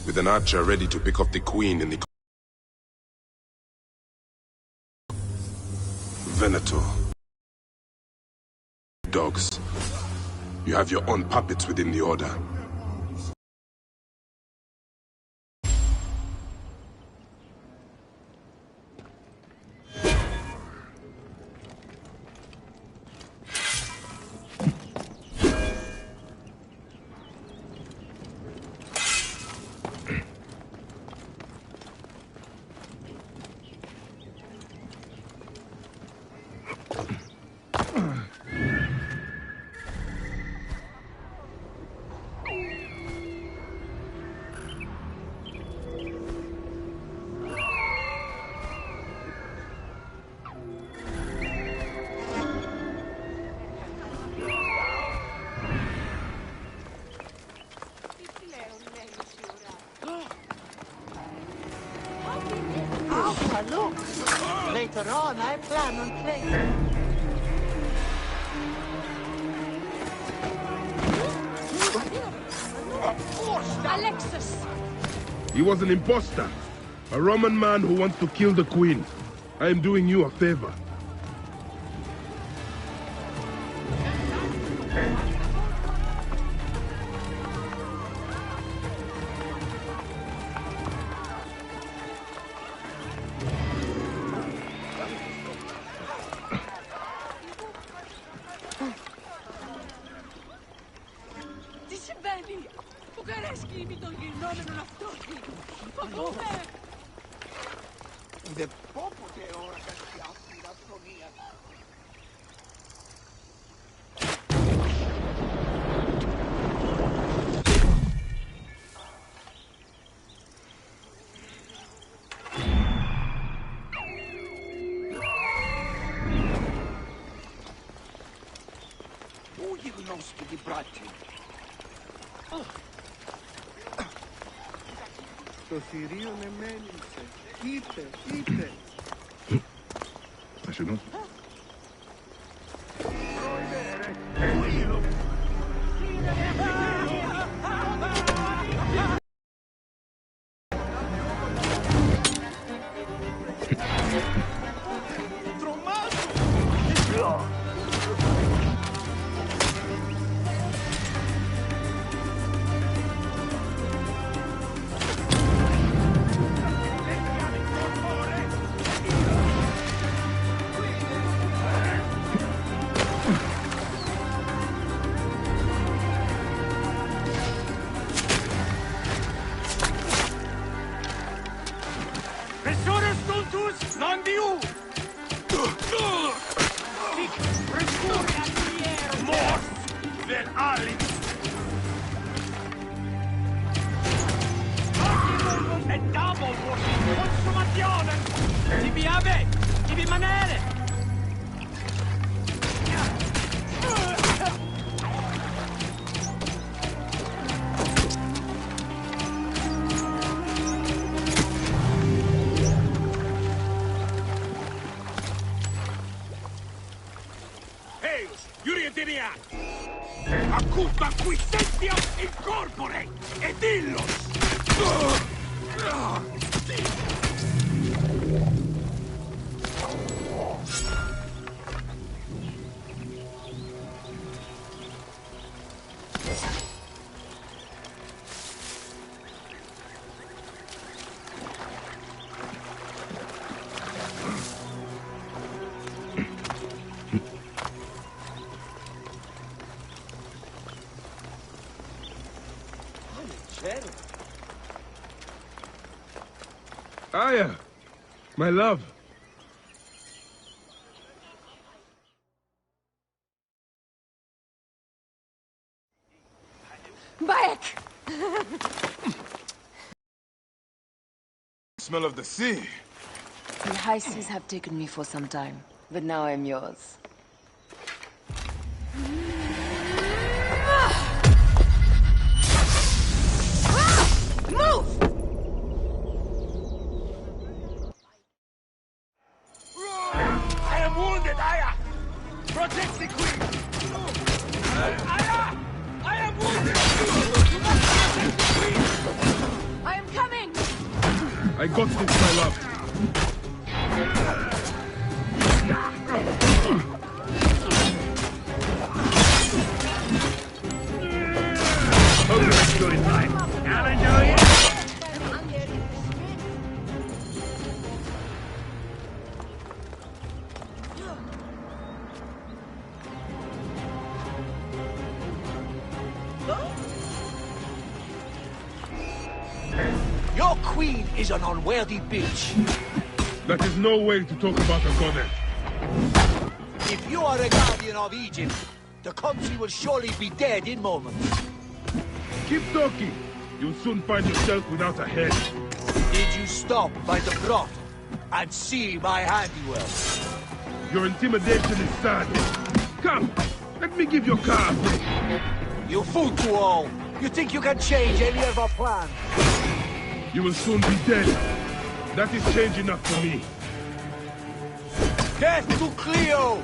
with an archer ready to pick off the queen in the... Venator. Dogs. You have your own puppets within the Order. Look! Later on, I plan on playing. Alexis! He was an imposter. A Roman man who wants to kill the queen. I am doing you a favor. Το θηρίο εμέλησε. Είτε. I should not. Acuta quisentia incorpore et illos! Aya, my love. Back! Smell of the sea. The high seas have taken me for some time, but now I'm yours. Move! I am wounded, Aya! Protect the queen! Aya! I am wounded! You must protect the queen! I am I got this, my love. Your queen is an unworthy bitch. That is no way to talk about a goddess. If you are a guardian of Egypt, the country will surely be dead in moments. Keep talking. You'll soon find yourself without a head. Did you stop by the broth and see my handiwork? Your intimidation is sad. Come, let me give your car a break. You fool to all. You think you can change any of our plans? You will soon be dead. That is change enough for me. Death to Cleo!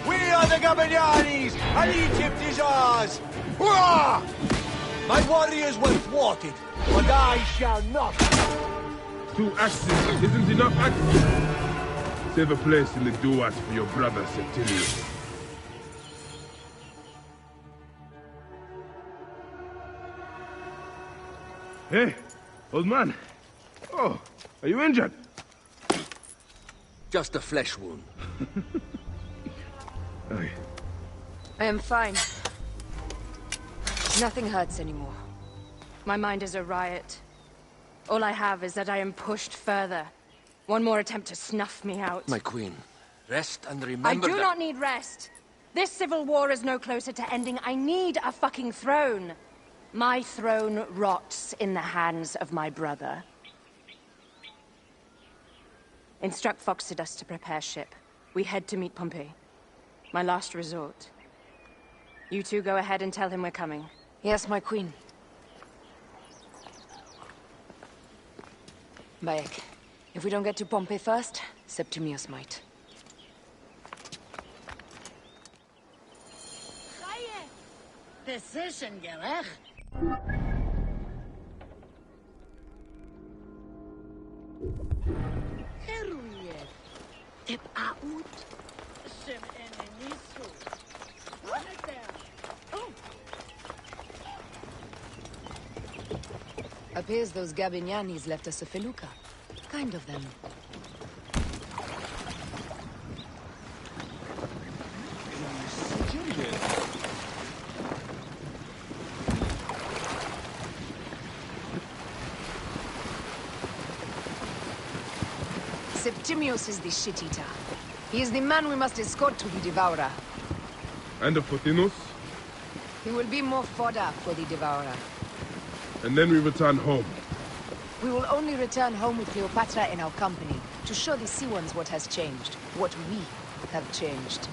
We are the Gabanianis, and Egypt is ours! Hurrah! My warriors were thwarted, but I shall not. 2 axes isn't enough axes. Save a place in the duat for your brother, Septimius. Hey, old man. Oh, are you injured? Just a flesh wound. Aye. I am fine. Nothing hurts anymore. My mind is a riot. All I have is that I am pushed further. One more attempt to snuff me out. My queen, rest and I remember do that... not need rest. This civil war is no closer to ending. I need a fucking throne. My throne rots in the hands of my brother. Instruct Phoxidas to prepare ship. We head to meet Pompey. My last resort. You two go ahead and tell him we're coming. Yes, my queen. Bayek, if we don't get to Pompey first, Septimius might. Decision, gerecht. Heruye. Tip out. Sim enemisu. What is there? Oh. Appears those Gabinianis left us a felucca. Kind of them. Septimius is the shit-eater. He is the man we must escort to the Devourer. And the Pothinus? He will be more fodder for the Devourer. And then we return home. We will only return home with Cleopatra in our company, to show the Sea Ones what has changed, what we have changed.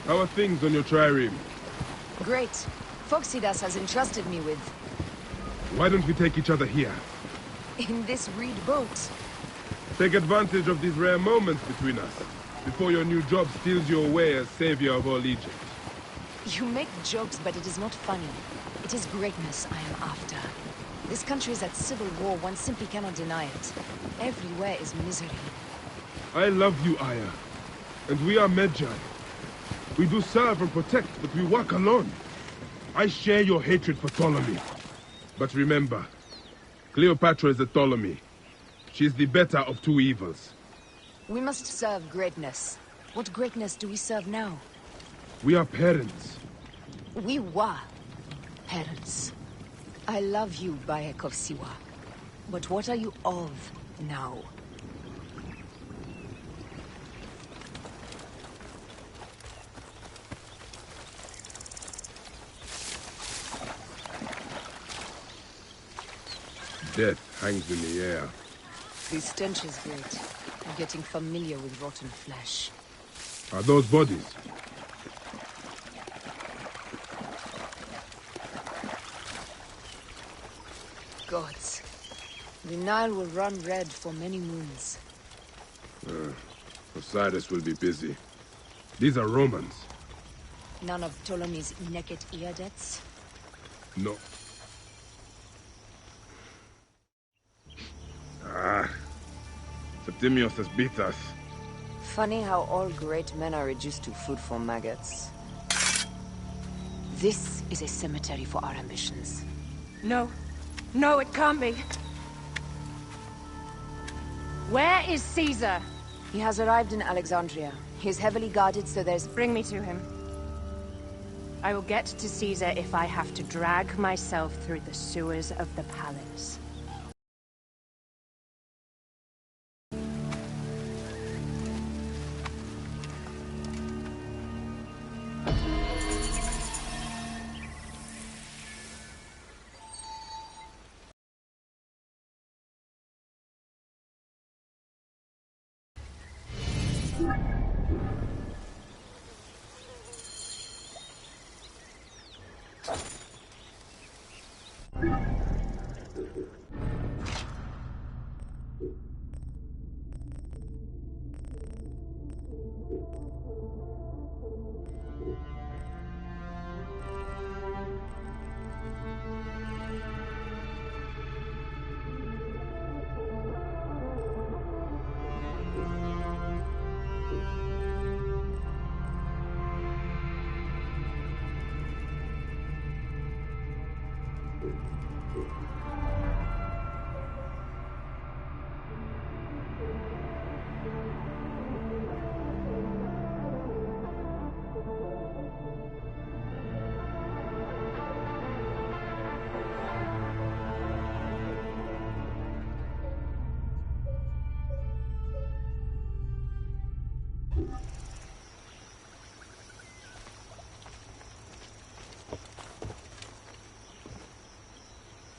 How are things on your trireme? Great. Phoxidas has entrusted me with... Why don't we take each other here? in this reed boat. Take advantage of these rare moments between us, before your new job steals you away as savior of all Egypt. You make jokes, but it is not funny. It is greatness I am after. This country is at civil war, one simply cannot deny it. Everywhere is misery. I love you, Aya. And we are Medjay. We do serve and protect, but we work alone. I share your hatred for Ptolemy. But remember, Cleopatra is a Ptolemy. She is the better of two evils. We must serve greatness. What greatness do we serve now? We are parents. We were parents. I love you, Bayek of Siwa. But what are you of now? Death hangs in the air. The stench is great. I'm getting familiar with rotten flesh. Are those bodies? Gods. The Nile will run red for many moons. Osiris will be busy. These are Romans. None of Ptolemy's naked ear debts? No. Ah, Timios has beat us. Funny how all great men are reduced to food for maggots. This is a cemetery for our ambitions. No. No, it can't be. Where is Caesar? He has arrived in Alexandria. He is heavily guarded, so there's... Bring me to him. I will get to Caesar if I have to drag myself through the sewers of the palace.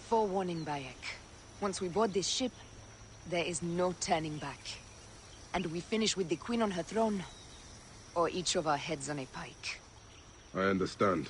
Forewarning, Bayek. Once we board this ship, there is no turning back. And we finish with the Queen on her throne, or each of our heads on a pike. I understand.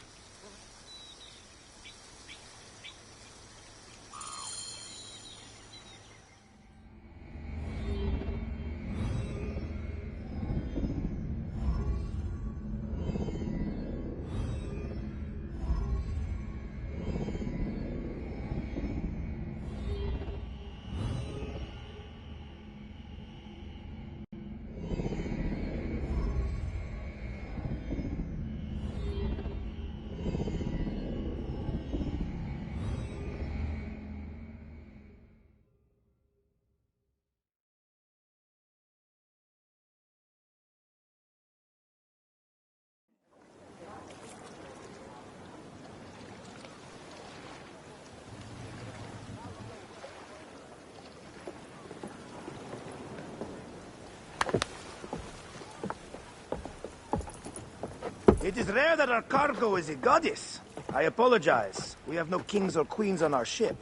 It is rare that our cargo is a goddess. I apologize. We have no kings or queens on our ship.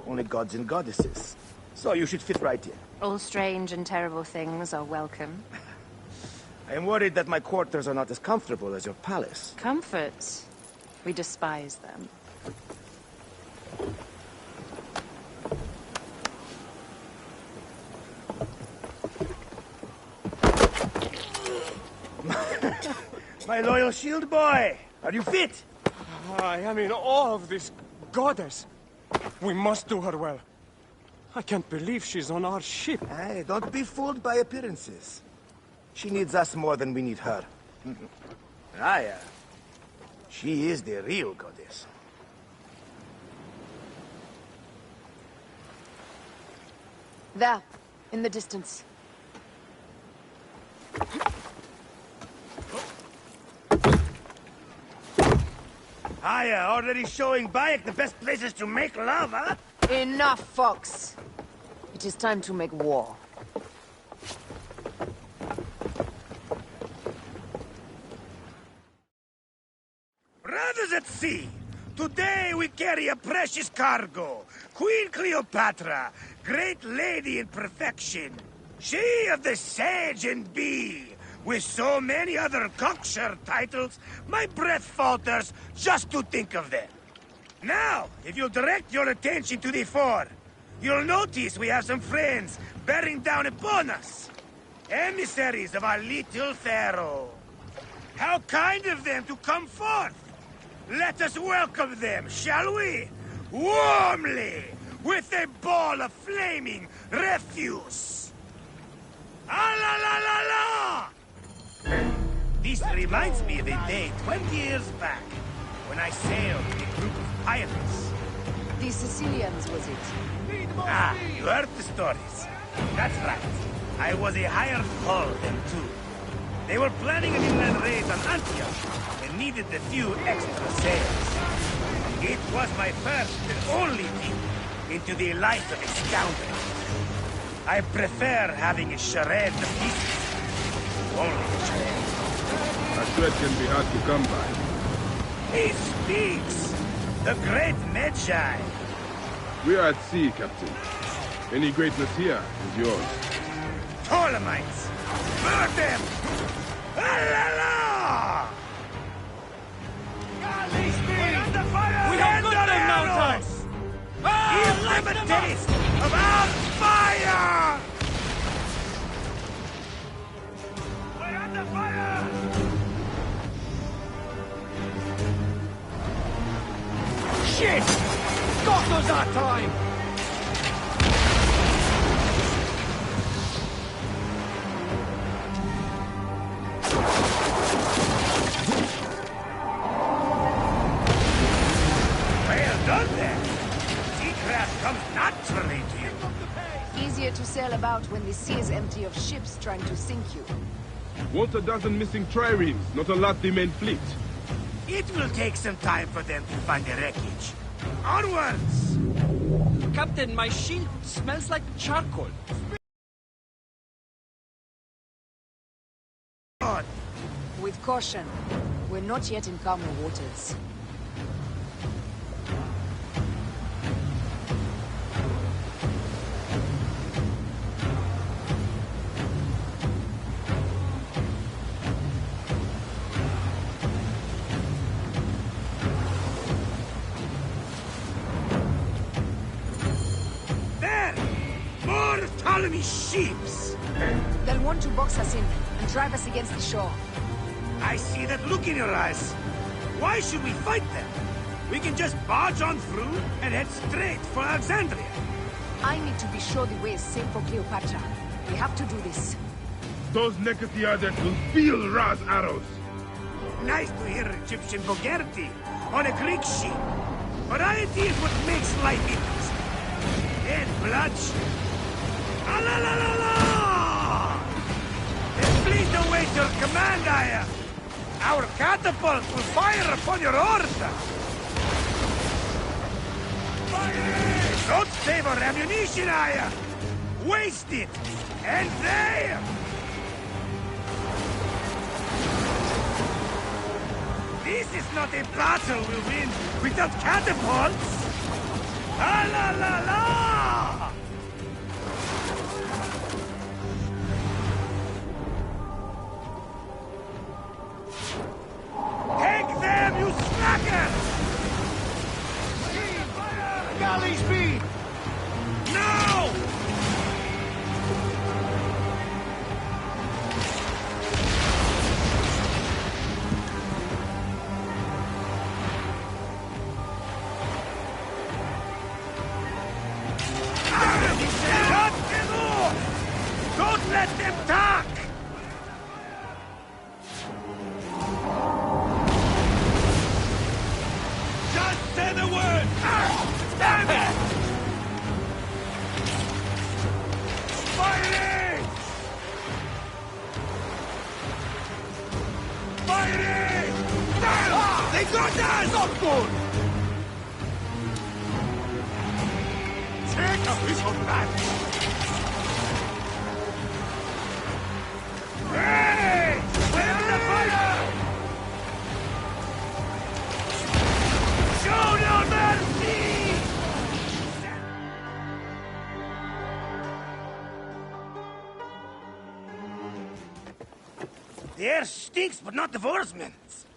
Only gods and goddesses. So you should fit right in. All strange and terrible things are welcome. I am worried that my quarters are not as comfortable as your palace. Comforts. We despise them. My loyal shield boy! Are you fit? I am in awe of this goddess. We must do her well. I can't believe she's on our ship. Hey, don't be fooled by appearances. She needs us more than we need her. Aya. She is the real goddess. There, in the distance. Aya, already showing Bayek the best places to make love, huh? Enough, Fox. It is time to make war. Brothers at sea, today we carry a precious cargo. Queen Cleopatra, great lady in perfection. She of the Sage and Bee. With so many other cocksure titles, my breath falters just to think of them. Now, if you'll direct your attention to the fore, you'll notice we have some friends bearing down upon us. Emissaries of our little pharaoh. How kind of them to come forth! Let us welcome them, shall we? Warmly, with a ball of flaming refuse. Ah la la la la! This reminds me of a day 20 years back, when I sailed with a group of pirates. The Sicilians, was it? Ah, you heard the stories. That's right. I was a hired hull, them too. They were planning an inland raid on Antioch and needed a few extra sails. It was my first and only peek into the life of a scoundrel. I prefer having a charade of pieces. Only a charade. A threat can be hard to come by. He speaks! The great Magi! We are at sea, Captain. Any greatness here is yours. Ptolemites! Burn them! Ah la la! We're under fire! We have got them now, Ty! Give them a taste of our fire! We're under fire! Shit! Got us that time! Well done there! Seacraft comes naturally to you. Easier to sail about when the sea is empty of ships trying to sink you. Want a dozen missing triremes, not a lot the main fleet. It will take some time for them to find the wreckage. Onwards! Captain, my shield smells like charcoal. On. With caution. We're not yet in calmer waters. There! More Ptolemy ships! They'll want to box us in and drive us against the shore. I see that look in your eyes. Why should we fight them? We can just barge on through and head straight for Alexandria. I need to be sure the way is safe for Cleopatra. We have to do this. Those Negotiators will feel Ra's arrows. Nice to hear Egyptian vulgarity on a Greek ship. Variety is what makes life interesting. And bloodshed. Ah la la la la! Then please await your command, Aya. Our catapult will fire upon your order. Don't save our ammunition, Aya. Waste it. And there. This is not a battle we'll win without catapults! Ah la la la! Take them, you slackers! Galley speed! No! Cut them off! Don't let them talk! Just say the word! Damn it! Fighting! Fighting! Damn! They got us! Not good! Take a piece of that! Hey! We're under fire! Show no mercy! The air stinks, but not the Vorsman.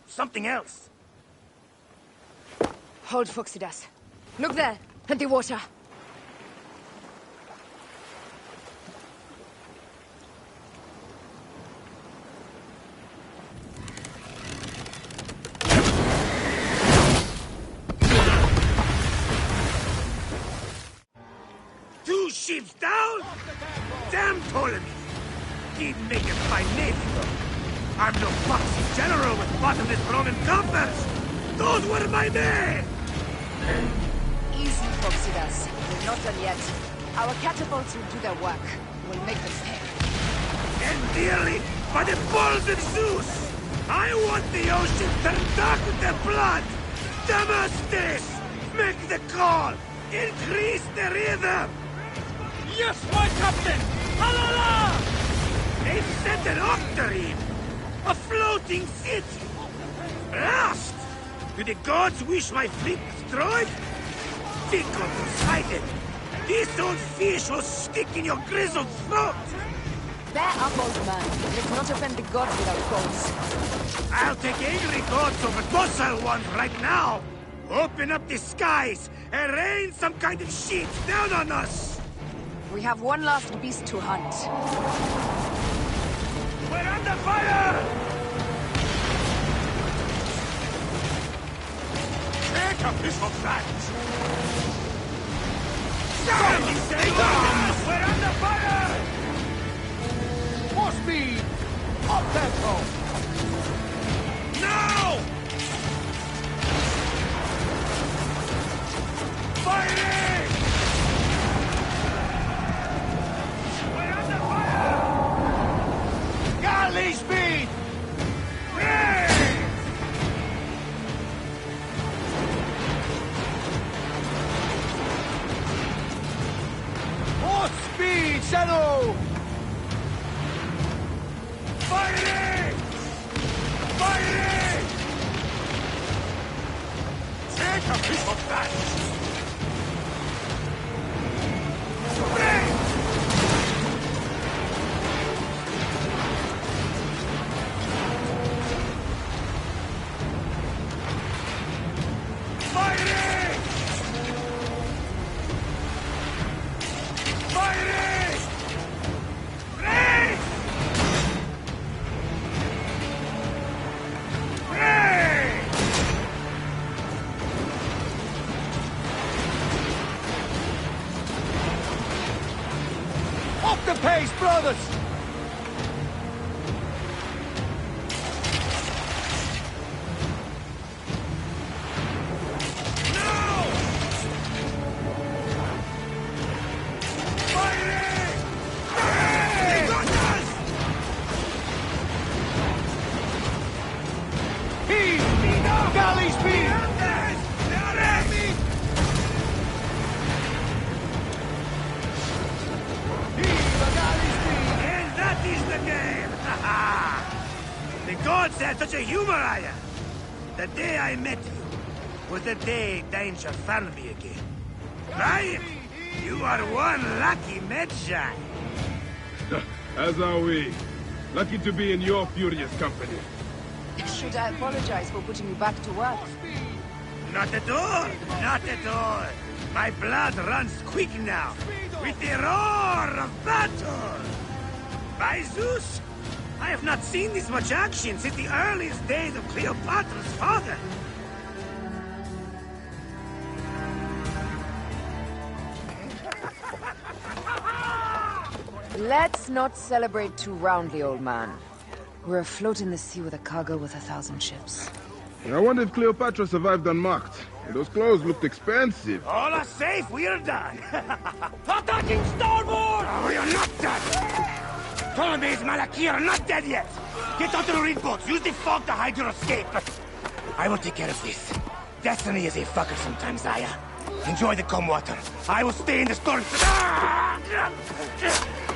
Something else. Hold, Phoxidas. Look there, at the water. Two ships down? Damn Ptolemy! Lucky maketh my name. I'm no foxy general with bottomless Roman coffers. Those were my men! Easy, Foxidas. We're not done yet. Our catapults will do their work. We'll make them pay. And dearly, by the balls of Zeus, I want the ocean turned dark with their blood! Damastes! Make the call! Increase the rhythm! Yes, my captain! Halala! They've set an octarine! A floating city! Blast! Do the gods wish my fleet destroyed? Think of Poseidon! This old fish will stick in your grizzled throat! Bear up, old man. Let's not offend the gods with our gods. I'll take angry gods over docile ones right now! Open up the skies and rain some kind of shit down on us! We have one last beast to hunt. We're under fire! Take a piece of that! Stand, sailors! We're under fire! More speed! Up tempo! Now! Fighting! We're under fire! Galley speed! More speed, Shadow! Fighting! Fighting! Take a piece of that! Fighting! Fighting! Race! Race! Up the pace, brothers! Galley speed! And that is the game! The gods had such a humor, Aya. The day I met you was the day danger found me again. Right? You are one lucky Medjay. As are we. Lucky to be in your furious company. Should I apologize for putting you back to work? Not at all! Not at all! My blood runs quick now, with the roar of battle! By Zeus, I have not seen this much action since the earliest days of Cleopatra's father! Let's not celebrate too roundly, old man. We're afloat in the sea with a cargo with 1,000 ships. I wonder if Cleopatra survived unmarked. Those clothes looked expensive. All are safe, we're done! Attacking starboard! Oh, we are not done! Ptolemy's Malaki are not dead yet! Get onto the reed boats, use the fog to hide your escape! I will take care of this. Destiny is a fucker sometimes, Aya. Enjoy the calm water. I will stay in the storm.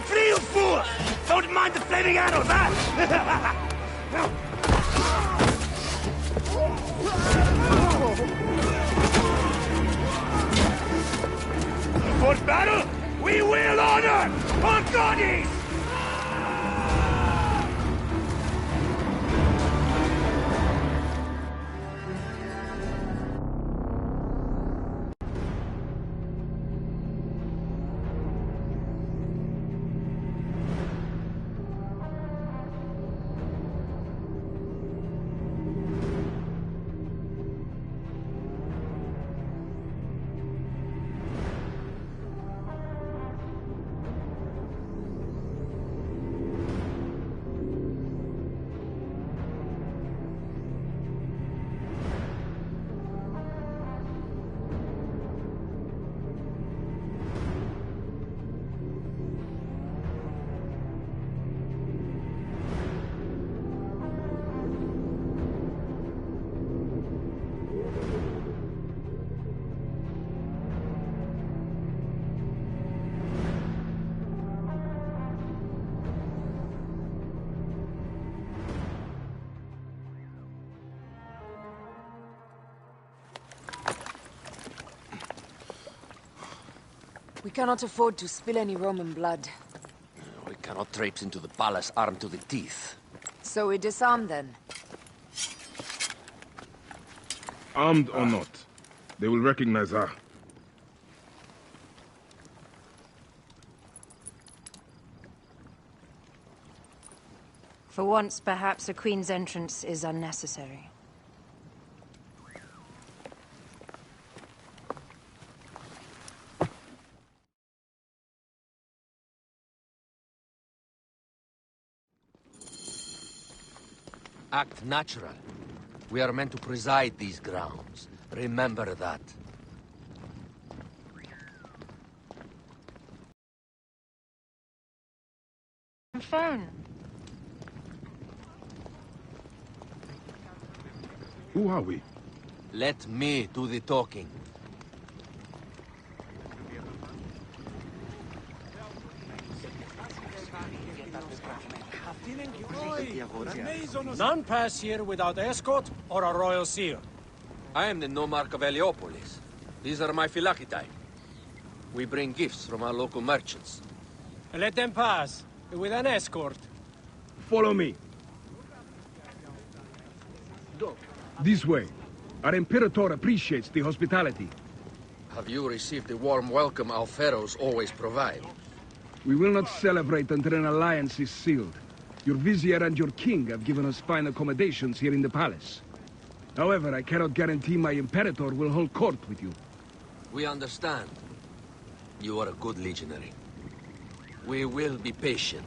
Flee, you fool! Don't mind the flaming arrows, huh? For battle, we will honor our goddess! We cannot afford to spill any Roman blood. We cannot traipse into the palace armed to the teeth. So we disarm then? Armed or not, they will recognize her. For once, perhaps a queen's entrance is unnecessary. Act natural. We are meant to preside these grounds. Remember that. Phone. Who are we? Let me do the talking. None pass here without escort or a royal seal. I am the Nomarch of Heliopolis. These are my Phylakitai. We bring gifts from our local merchants. Let them pass, with an escort. Follow me. This way. Our Imperator appreciates the hospitality. Have you received the warm welcome our pharaohs always provide? We will not celebrate until an alliance is sealed. Your vizier and your king have given us fine accommodations here in the palace. However, I cannot guarantee my Imperator will hold court with you. We understand. You are a good legionary. We will be patient.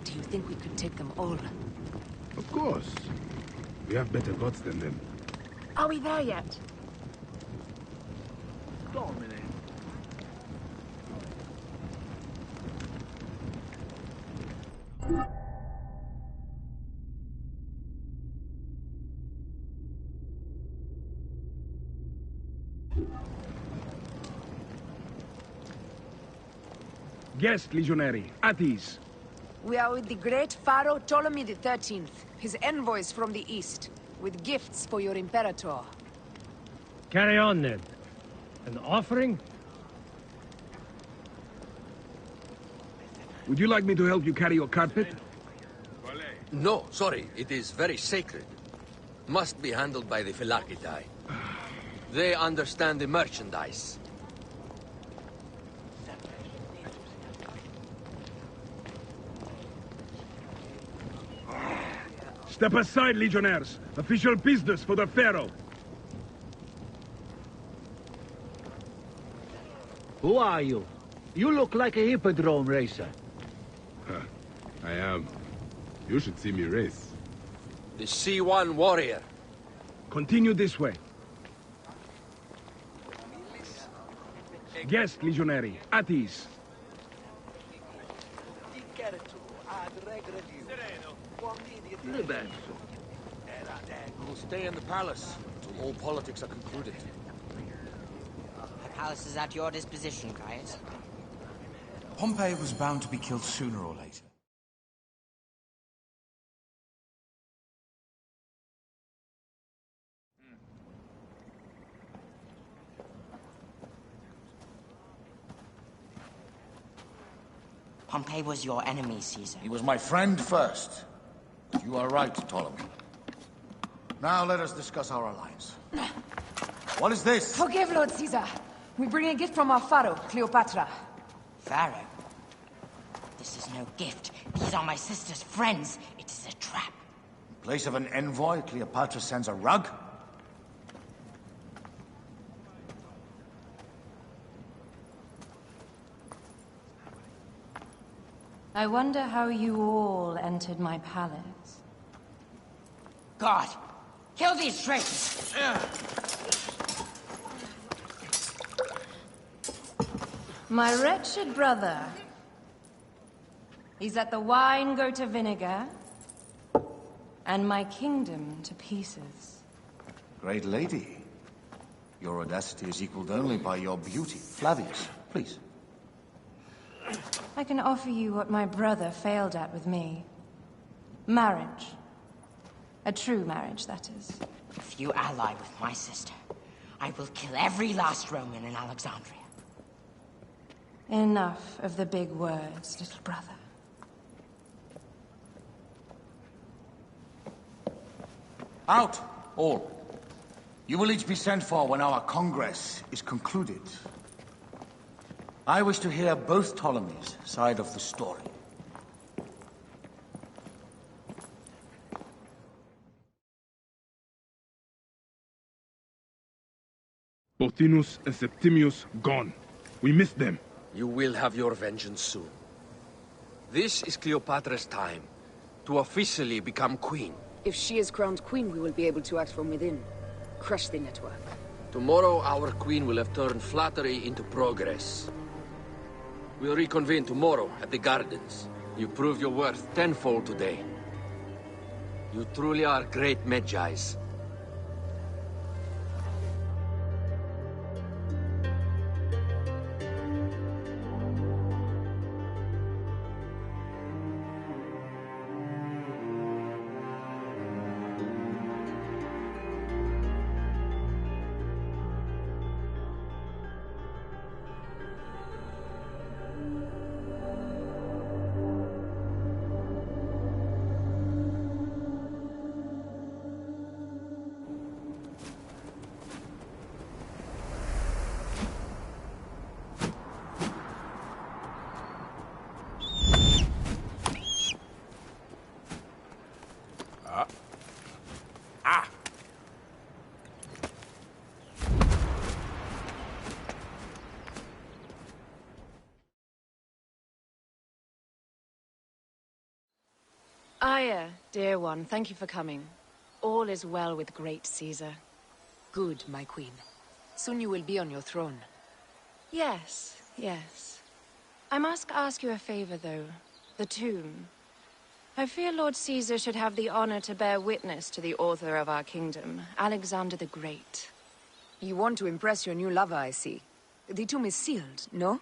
Do you think we could take them all? Of course. We have better gods than them. Are we there yet? Guest, legionary. At ease. We are with the great Pharaoh Ptolemy XIII, his envoys from the east, with gifts for your Imperator. Carry on, then. An offering? Would you like me to help you carry your carpet? No, sorry. It is very sacred. Must be handled by the Phylakitai. They understand the merchandise. Step aside, legionnaires. Official business for the Pharaoh. Who are you? You look like a hippodrome racer. Huh. I am. You should see me race. The C1 warrior. Continue this way. Guest, legionary. At ease. We'll stay in the palace until all politics are concluded. The palace is at your disposition, Caius. Pompey was bound to be killed sooner or later. Pompey was your enemy, Caesar. He was my friend first. You are right, Ptolemy. Now let us discuss our alliance. What is this? Forgive, Lord Caesar. We bring a gift from our Pharaoh, Cleopatra. Pharaoh? This is no gift. These are my sister's friends. It is a trap. In place of an envoy, Cleopatra sends a rug? I wonder how you all entered my palace. God! Kill these traitors! My wretched brother. He's let the wine go to vinegar, and my kingdom to pieces. Great lady. Your audacity is equaled only by your beauty. Flavius, please. I can offer you what my brother failed at with me. Marriage. A true marriage, that is. If you ally with my sister, I will kill every last Roman in Alexandria. Enough of the big words, little brother. Out, all. You will each be sent for when our Congress is concluded. I wish to hear both Ptolemy's side of the story. Pothinus and Septimius gone. We missed them. You will have your vengeance soon. This is Cleopatra's time to officially become queen. If she is crowned queen, we will be able to act from within. Crush the network. Tomorrow, our queen will have turned flattery into progress. We'll reconvene tomorrow at the gardens. You proved your worth tenfold today. You truly are great Medjais. Aya, dear one, thank you for coming. All is well with great Caesar. Good, my queen. Soon you will be on your throne. Yes, yes. I must ask you a favor, though. The tomb. I fear Lord Caesar should have the honor to bear witness to the author of our kingdom, Alexander the Great. You want to impress your new lover, I see. The tomb is sealed, no?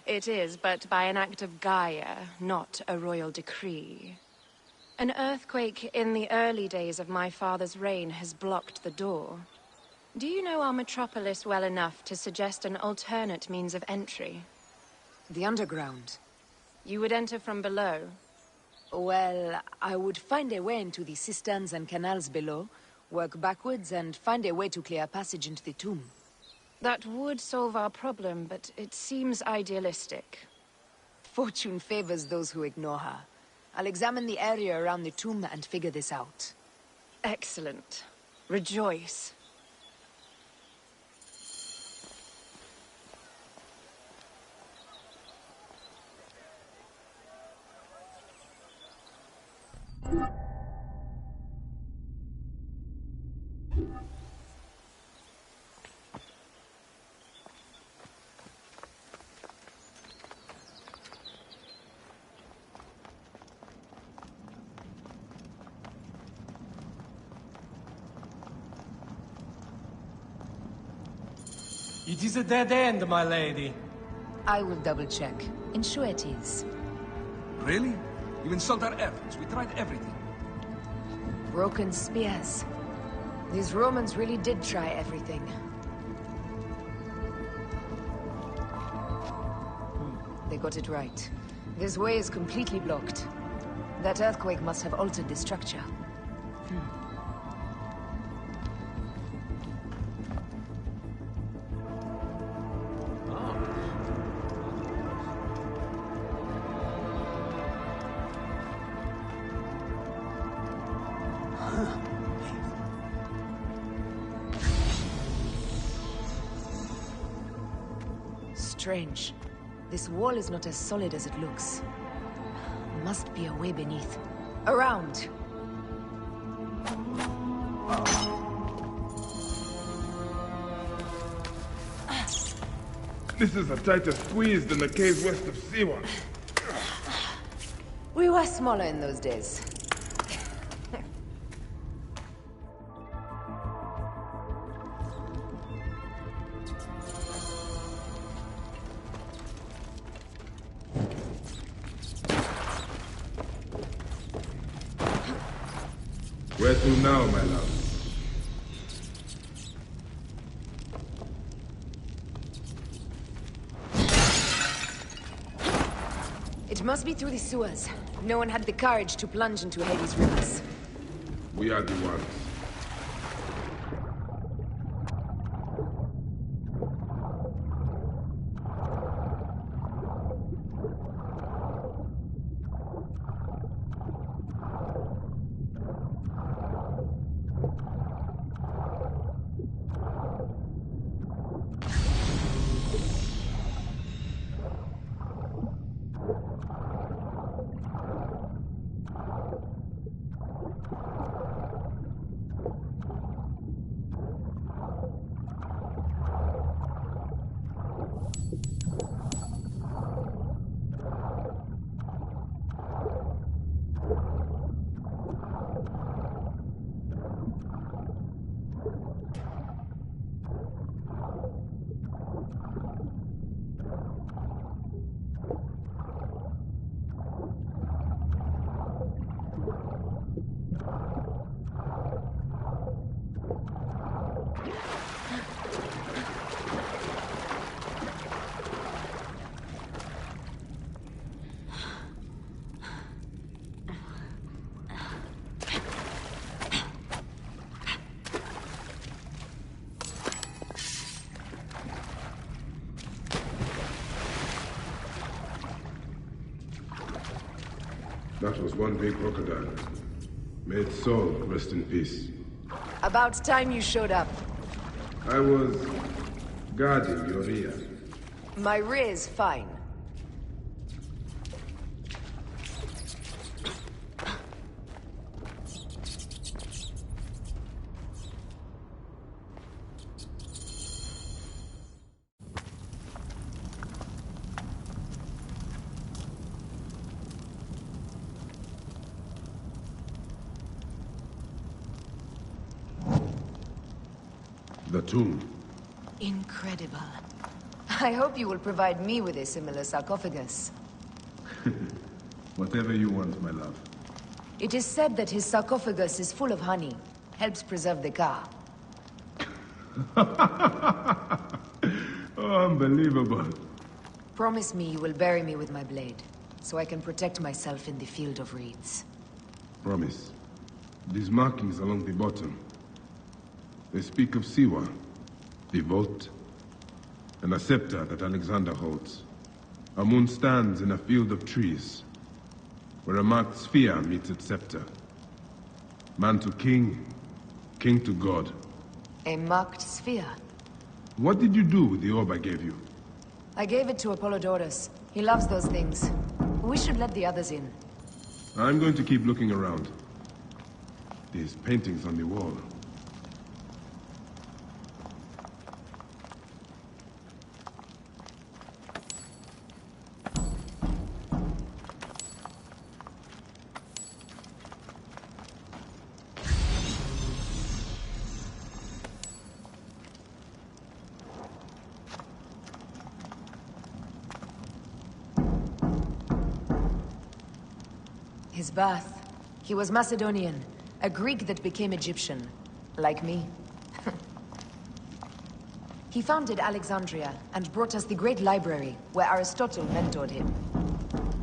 It is, but by an act of Gaia, not a royal decree. An earthquake in the early days of my father's reign has blocked the door. Do you know our metropolis well enough to suggest an alternate means of entry? The underground. You would enter from below? Well, I would find a way into the cisterns and canals below, work backwards, and find a way to clear a passage into the tomb. That would solve our problem, but it seems idealistic. Fortune favors those who ignore her. I'll examine the area around the tomb and figure this out. Excellent. Rejoice. It is a dead end, my lady. I will double-check. Ensure it is. Really? You insult our efforts. We tried everything. Broken spears. These Romans really did try everything. They got it right. This way is completely blocked. That earthquake must have altered the structure. Strange. This wall is not as solid as it looks. Must be a way beneath. Around! This is a tighter squeeze than the caves west of Siwa. We were smaller in those days. Where to now, my love? It must be through the sewers. No one had the courage to plunge into Hades' rivers. We are the ones. That was one big crocodile. May its soul rest in peace. About time you showed up. I was guarding your rear. My rear is fine. The tomb. Incredible. I hope you will provide me with a similar sarcophagus. Whatever you want, my love. It is said that his sarcophagus is full of honey. Helps preserve the car. Oh, unbelievable. Promise me you will bury me with my blade, so I can protect myself in the field of reeds. Promise. These markings along the bottom. They speak of Siwa, the vault, and a scepter that Alexander holds. A moon stands in a field of trees, where a marked sphere meets its scepter. Man to king, king to god. A marked sphere? What did you do with the orb I gave you? I gave it to Apollodorus. He loves those things. We should let the others in. I'm going to keep looking around. These paintings on the wall. His birth. He was Macedonian, a Greek that became Egyptian. Like me. He founded Alexandria and brought us the great library, where Aristotle mentored him.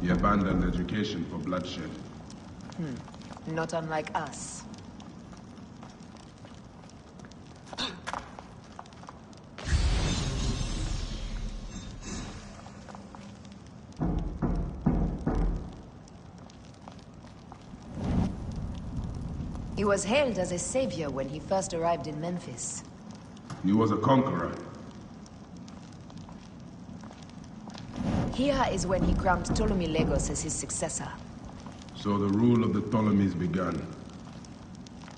He abandoned education for bloodshed. Not unlike us. He was hailed as a savior when he first arrived in Memphis. He was a conqueror. Here is when he crowned Ptolemy Legos as his successor. So the rule of the Ptolemies began,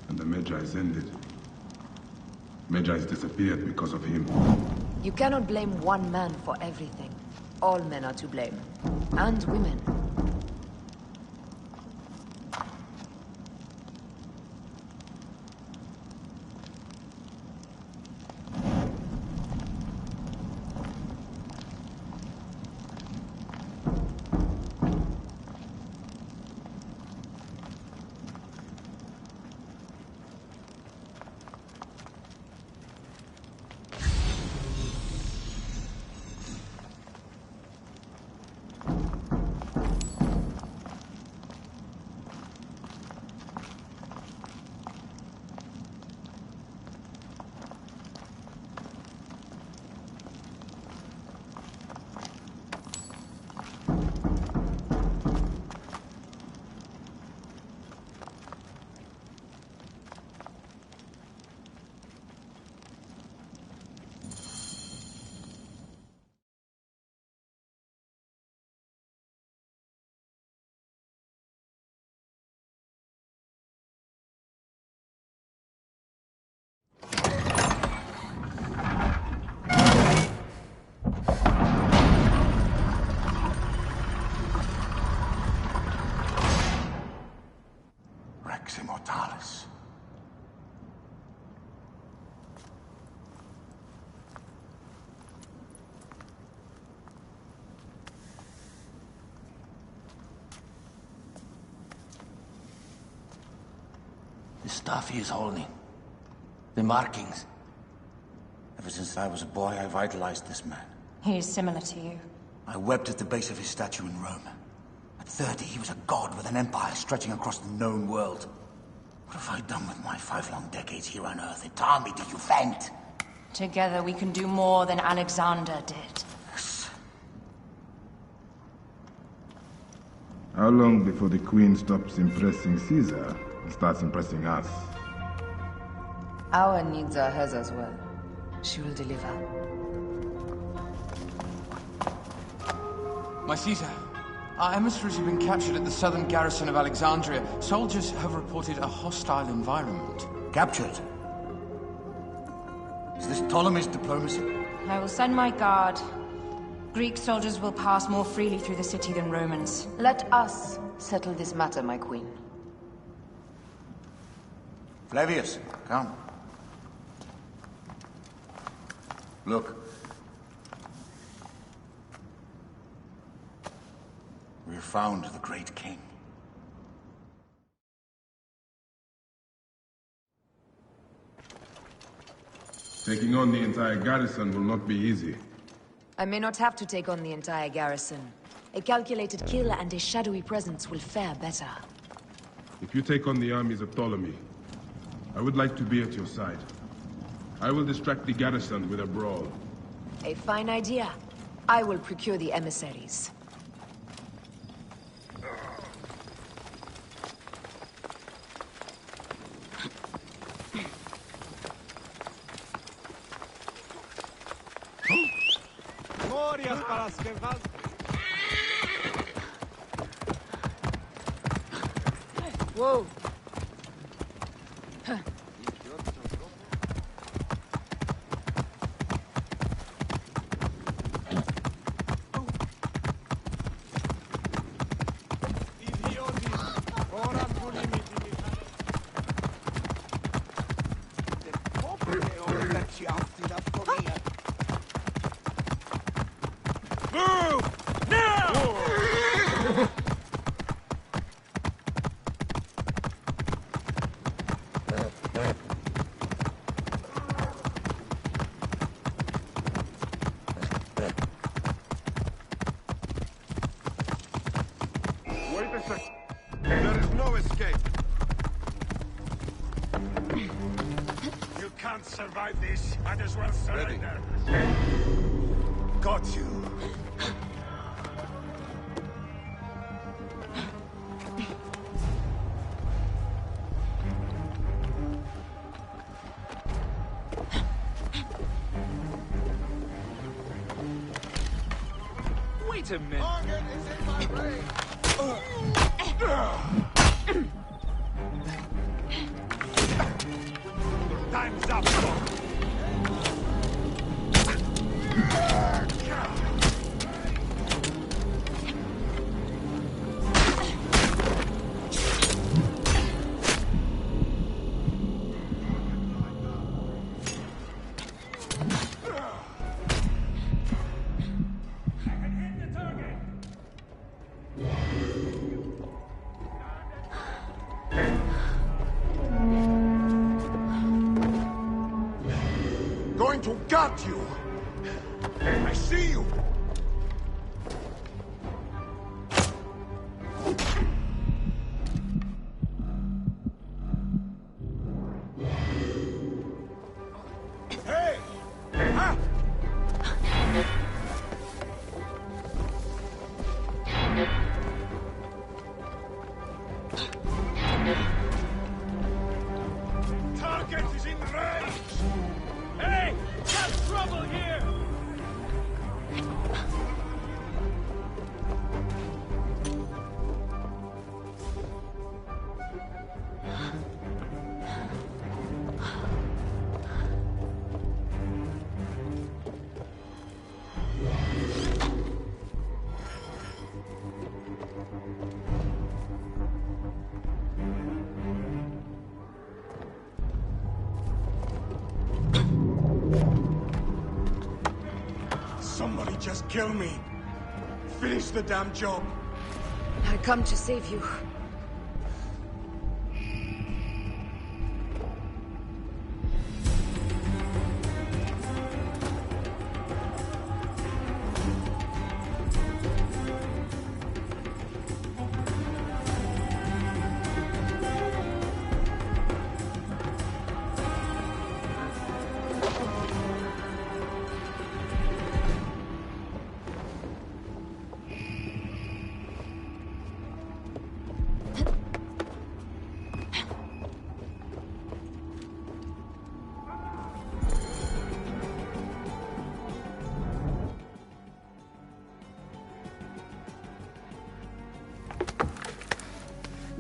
and the Magi's ended. Magi's disappeared because of him. You cannot blame one man for everything. All men are to blame. And women. stuff he is holding. The markings. Ever since I was a boy, I've idolized this man. He is similar to you. I wept at the base of his statue in Rome. At 30, he was a god with an empire stretching across the known world. What have I done with my 5 long decades here on Earth? Tell me, do you faint? Together we can do more than Alexander did. How long before the Queen stops impressing Caesar and starts impressing us? Our needs are hers as well. She will deliver. My Caesar, our emissaries have been captured at the southern garrison of Alexandria. Soldiers have reported a hostile environment. Captured? Is this Ptolemy's diplomacy? I will send my guard. Greek soldiers will pass more freely through the city than Romans. Let us settle this matter, my queen. Flavius, come. Look. We have found the great king. Taking on the entire garrison will not be easy. I may not have to take on the entire garrison. A calculated kill and a shadowy presence will fare better. If you take on the armies of Ptolemy, I would like to be at your side. I will distract the garrison with a brawl. A fine idea. I will procure the emissaries. Whoa! There is no escape. You can't survive this. Might as well surrender. Got you. Wait a minute. Morgan is in my range. Time's up, Doc. Going to gut you. I see you. Hey! Huh? Target is in range. Hey! Got trouble here! Somebody just kill me. Finish the damn job. I come to save you.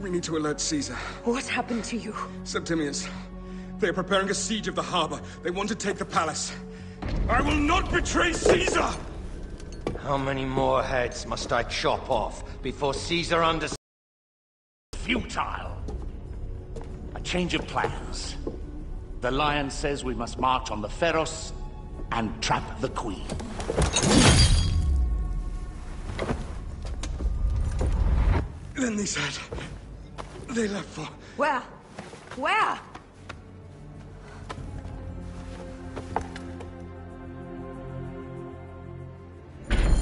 We need to alert Caesar. What happened to you? Septimius. They are preparing a siege of the harbor. They want to take the palace. I will not betray Caesar! How many more heads must I chop off before Caesar understands? Futile. A change of plans. The Lion says we must march on the Pharos and trap the Queen. Then they said... they left for... Where? Where?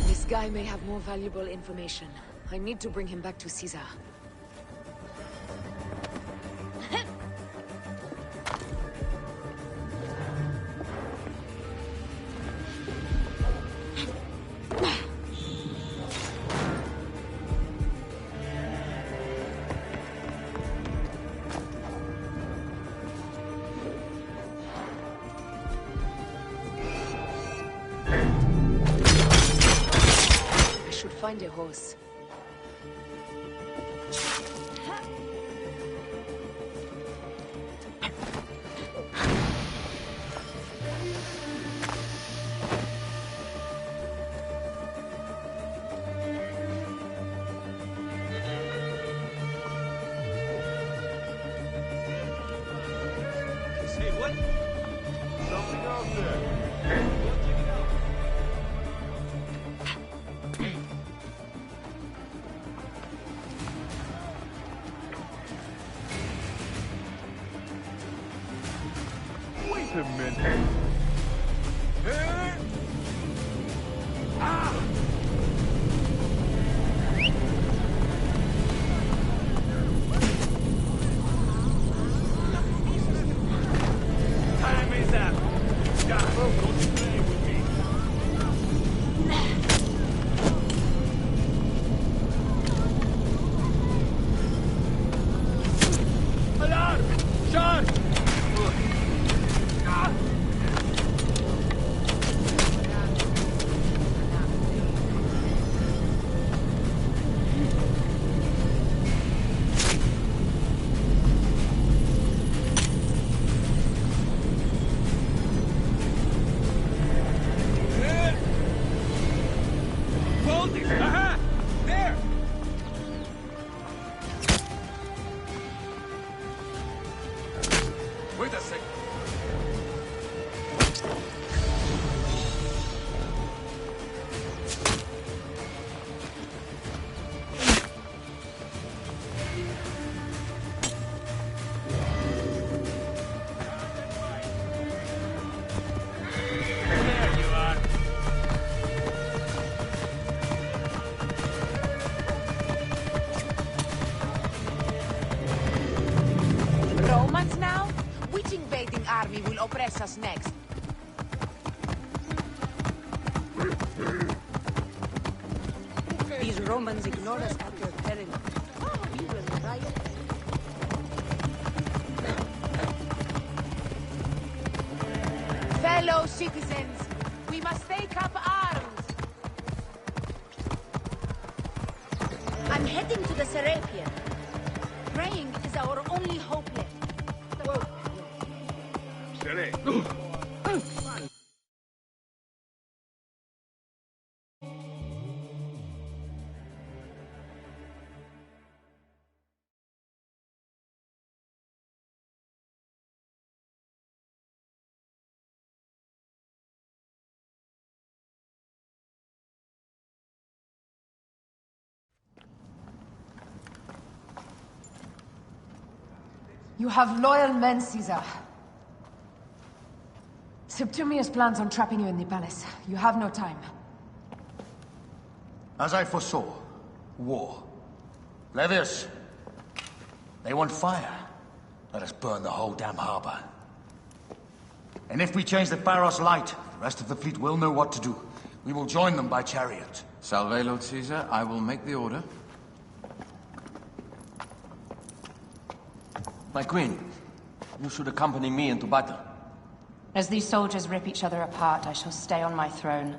This guy may have more valuable information. I need to bring him back to Caesar. Find a horse. Hey, what? Something out there. Wait a minute. Time is up. Don't you play with me. Alarm! Charge! Aha! There! Wait a second. There you are. Romans now? Which invading army will oppress us next? These Romans ignore us at their peril. We will rise. Fellow citizens, we must take up arms. I'm heading to the Serapeum. Praying is our only hope left. You have loyal men, Caesar. Septimius plans on trapping you in the palace. You have no time. As I foresaw, war. Levius, they want fire. Let us burn the whole damn harbor. And if we change the Pharos light, the rest of the fleet will know what to do. We will join them by chariot. Salve, Lord Caesar. I will make the order. My queen, you should accompany me into battle. As these soldiers rip each other apart, I shall stay on my throne.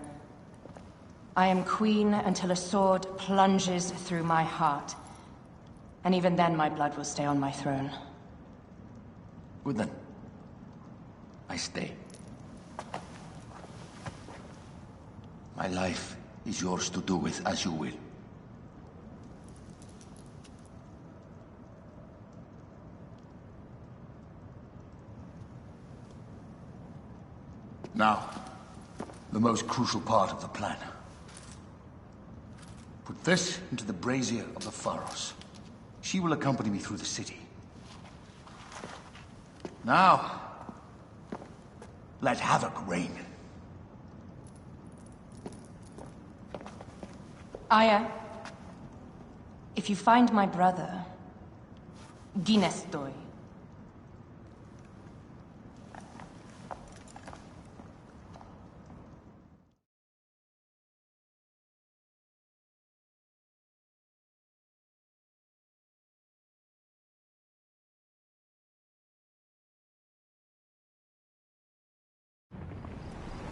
I am queen until a sword plunges through my heart. And even then, my blood will stay on my throne. Good then. I stay. My life is yours to do with as you will. Now, the most crucial part of the plan. Put this into the brazier of the Pharos. She will accompany me through the city. Now, let havoc reign. Aya, if you find my brother, Ginestoy.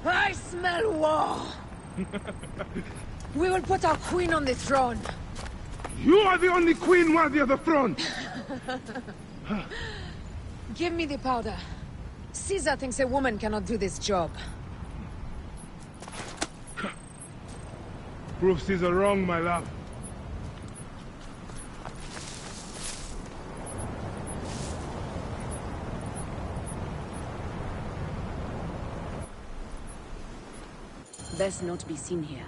I smell war! We will put our queen on the throne. You are the only queen worthy of the throne! Give me the powder. Caesar thinks a woman cannot do this job. Prove Caesar wrong, my love. Best not be seen here.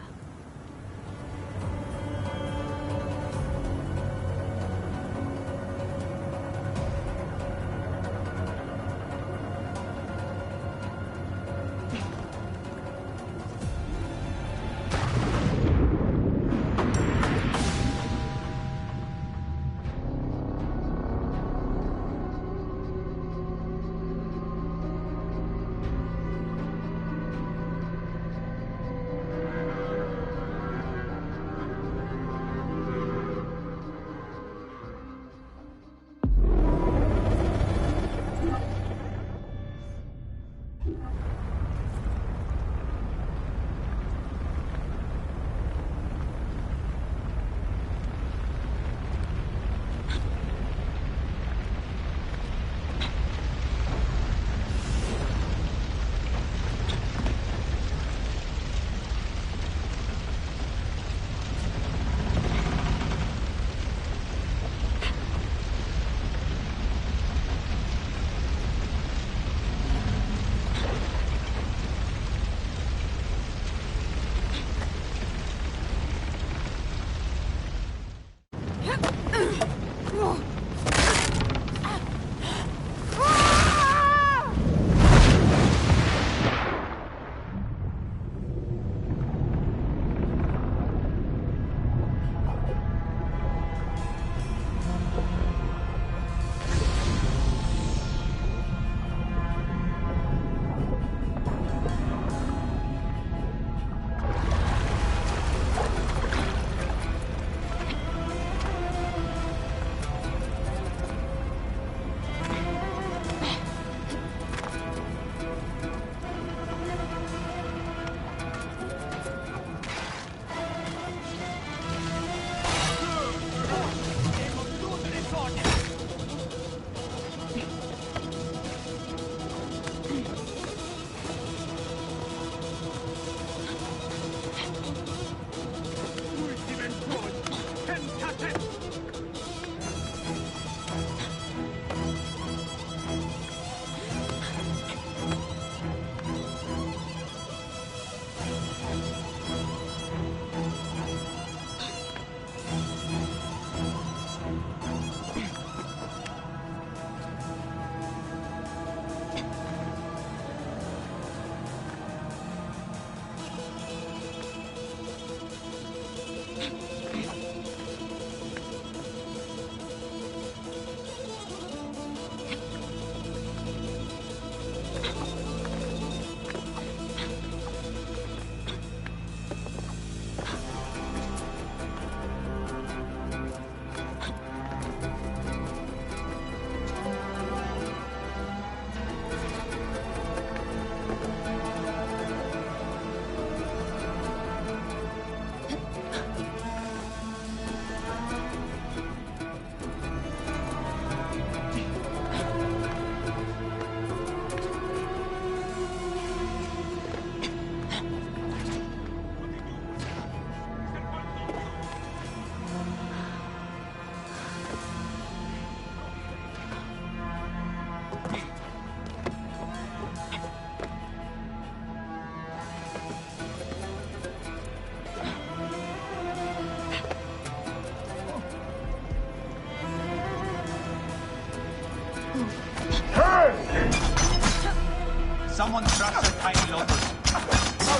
Someone traps a tiny lotus. How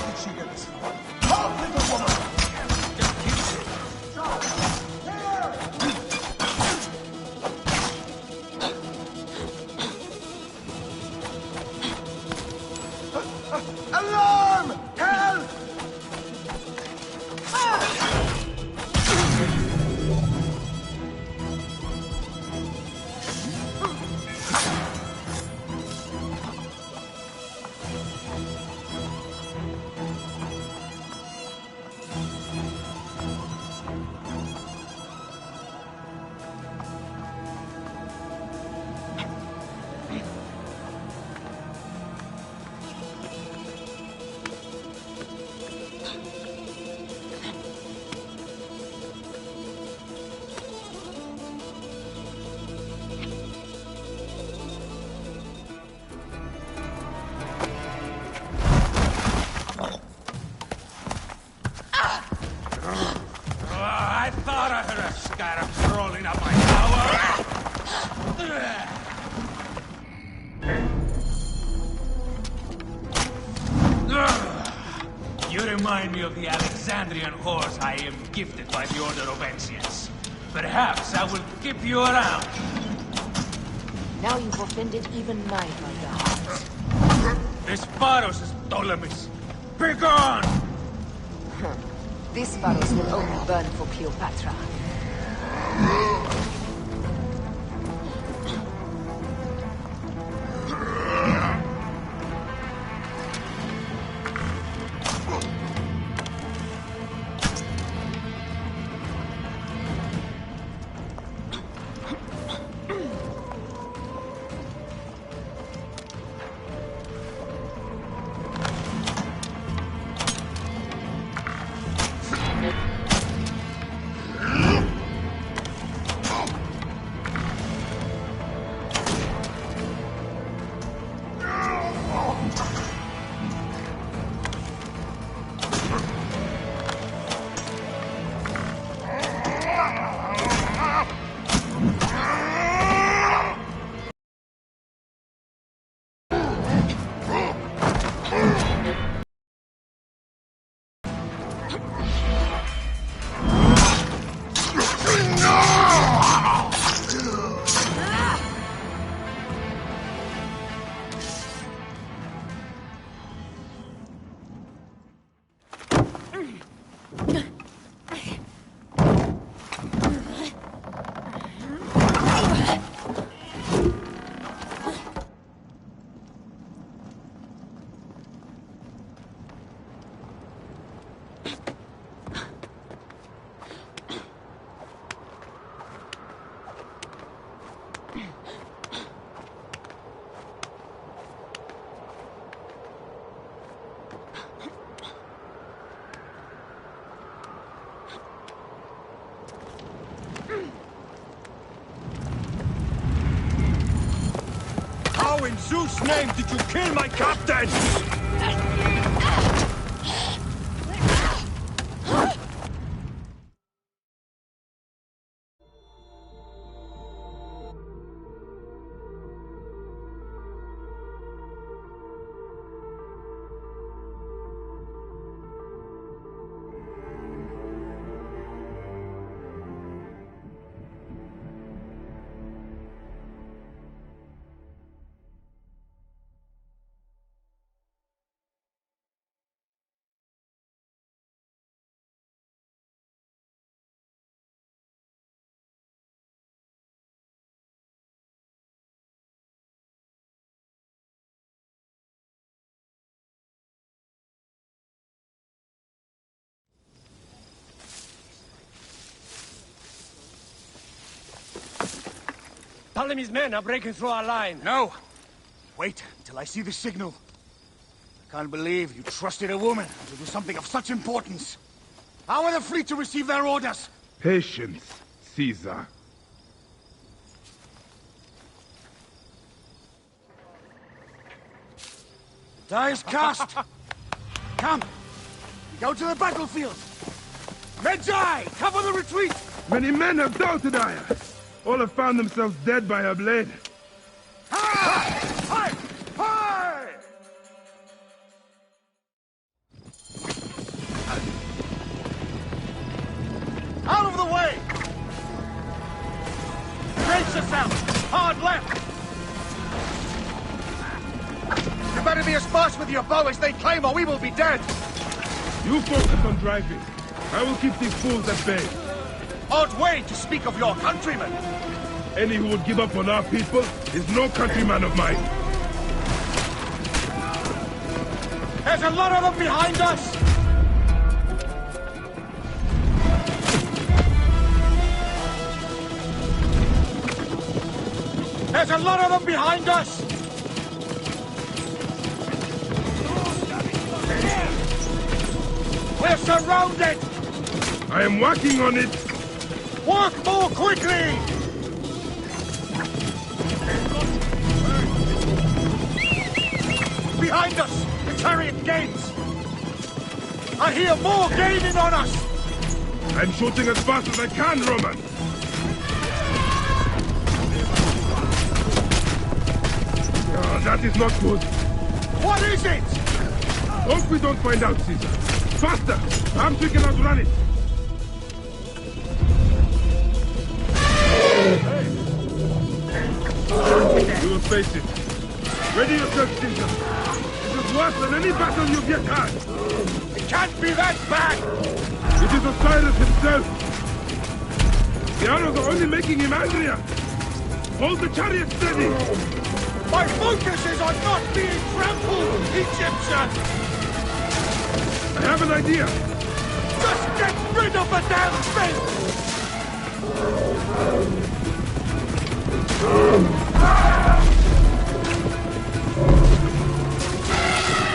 did she get this far? Help, little woman! Just keep it. Alarm! Help! I thought I heard a scarab crawling up my tower. You remind me of the Alexandrian horse I am gifted by the Order of Ancients. Perhaps I will keep you around. Now you've offended even my mother heart. This Pharos is Ptolemy's. Begone! This Pharos will only burn for Cleopatra. How in Zeus' name did you kill my captain? Ptolemy's men are breaking through our line. No! Wait until I see the signal. I can't believe you trusted a woman to do something of such importance. How are the fleet to receive their orders? Patience, Caesar. Die is cast! Come! We go to the battlefield! Medjay! Cover the retreat! Many men have doubted Aya. All have found themselves dead by her blade. Hi! Hi! Hi! Brace yourself! Hard left! You better be as fast with your bow as they claim or we will be dead! You focus on driving. I will keep these fools at bay. Odd way to speak of your countrymen! Any who would give up on our people is no countryman of mine. There's a lot of them behind us! There's a lot of them behind us! We're surrounded! I am working on it! Work more quickly! Behind us! The chariot gates! I hear more gaining on us! I'm shooting as fast as I can, Roman! Oh, that is not good. What is it? Hope we don't find out, Caesar. Faster! Perhaps we can outrun it! We will face it. Ready yourself, Caesar. This is worse than any battle you've yet had. It can't be that bad! It is Osiris himself. The arrows are only making him angrier. Hold the chariot steady. My focus is on not being trampled, Egyptian! I have an idea. Just get rid of the damn thing!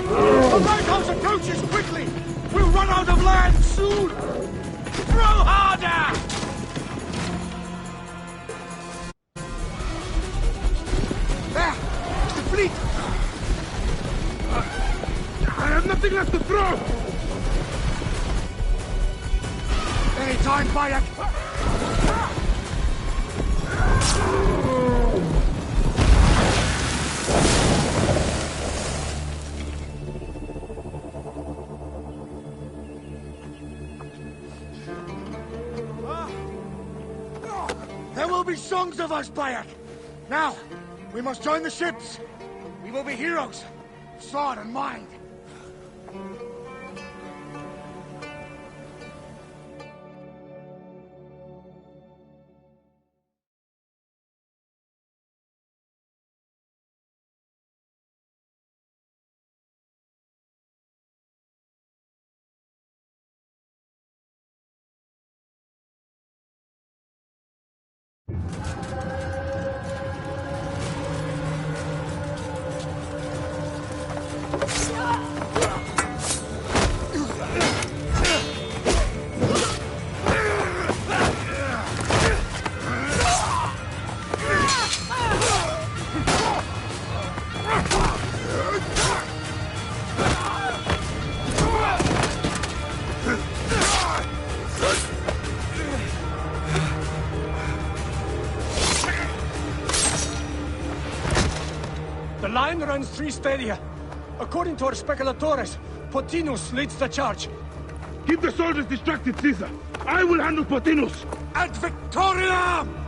The lighthouse approaches quickly! We'll run out of land soon! Throw harder! There! It's the fleet! I have nothing left to throw! Any time, Bayek! There will be songs of us, Bayek! Now, we must join the ships! We will be heroes! Sword and mind! The line runs 3 stadia. According to our speculatores, Pothinus leads the charge. Keep the soldiers distracted, Caesar. I will handle Pothinus. Ad Victoriam!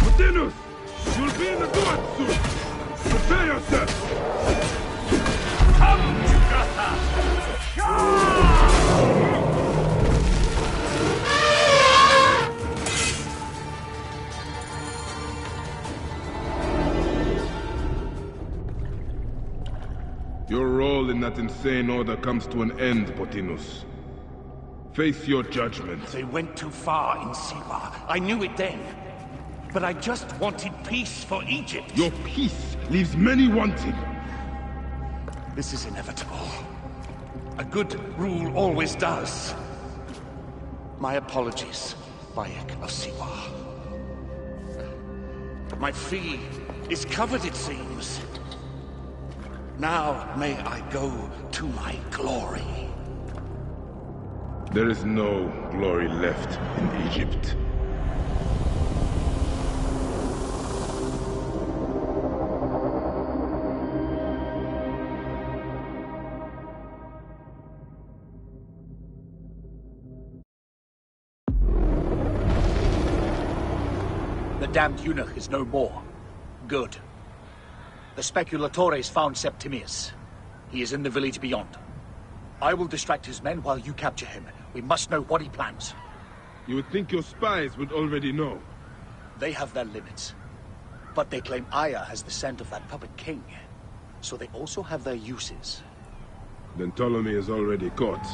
Pothinus! You'll be in the guard soon! Prepare yourself! Come, Jugurtha! Your role in that insane order comes to an end, Pothinus. Face your judgment. They went too far in Siwa. I knew it then. But I just wanted peace for Egypt. Your peace leaves many wanting. This is inevitable. A good rule always does. My apologies, Bayek of Siwa. My fee is covered, it seems. Now may I go to my glory. There is no glory left in Egypt. The damned eunuch is no more. Good. The Speculatores found Septimius. He is in the village beyond. I will distract his men while you capture him. We must know what he plans. You would think your spies would already know. They have their limits. But they claim Aya has the scent of that puppet king. So they also have their uses. Then Ptolemy is already caught.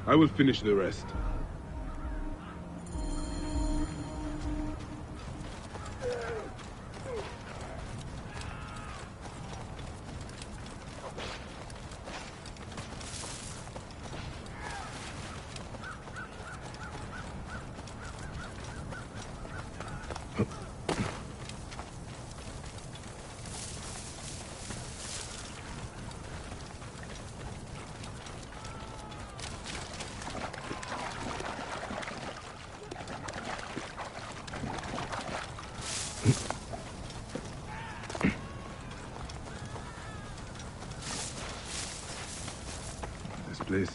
I will finish the rest. Please.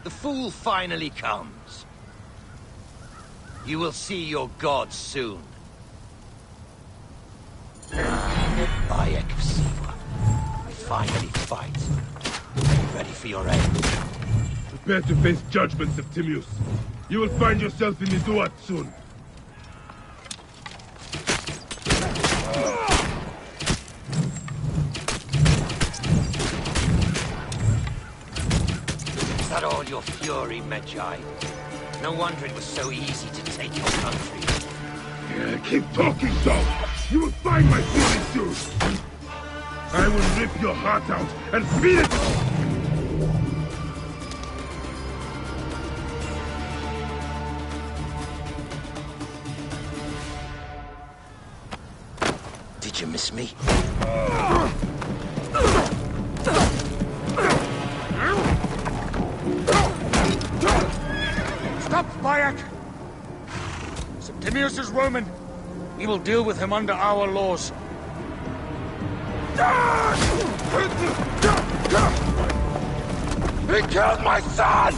The fool finally comes. You will see your gods soon. Bayek of Siwa, we finally fight. Are you ready for your end? Prepare to face judgment, Septimius. You will find yourself in the Duat soon. Is that all your fury, Medjay? No wonder it was so easy to take your country. Yeah, keep talking, dog. You will find my fury soon. I will rip your heart out and feed it. Did you miss me? Stop, Bayek! Septimius is Roman. We will deal with him under our laws. He killed my son!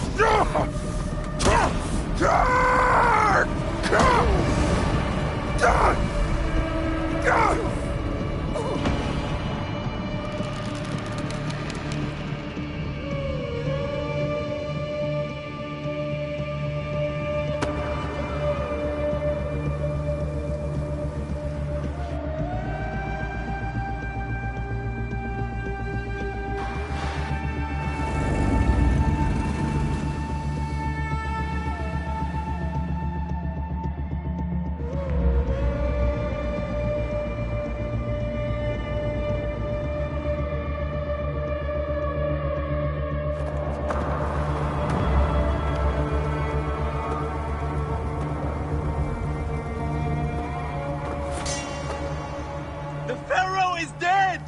The Pharaoh is dead!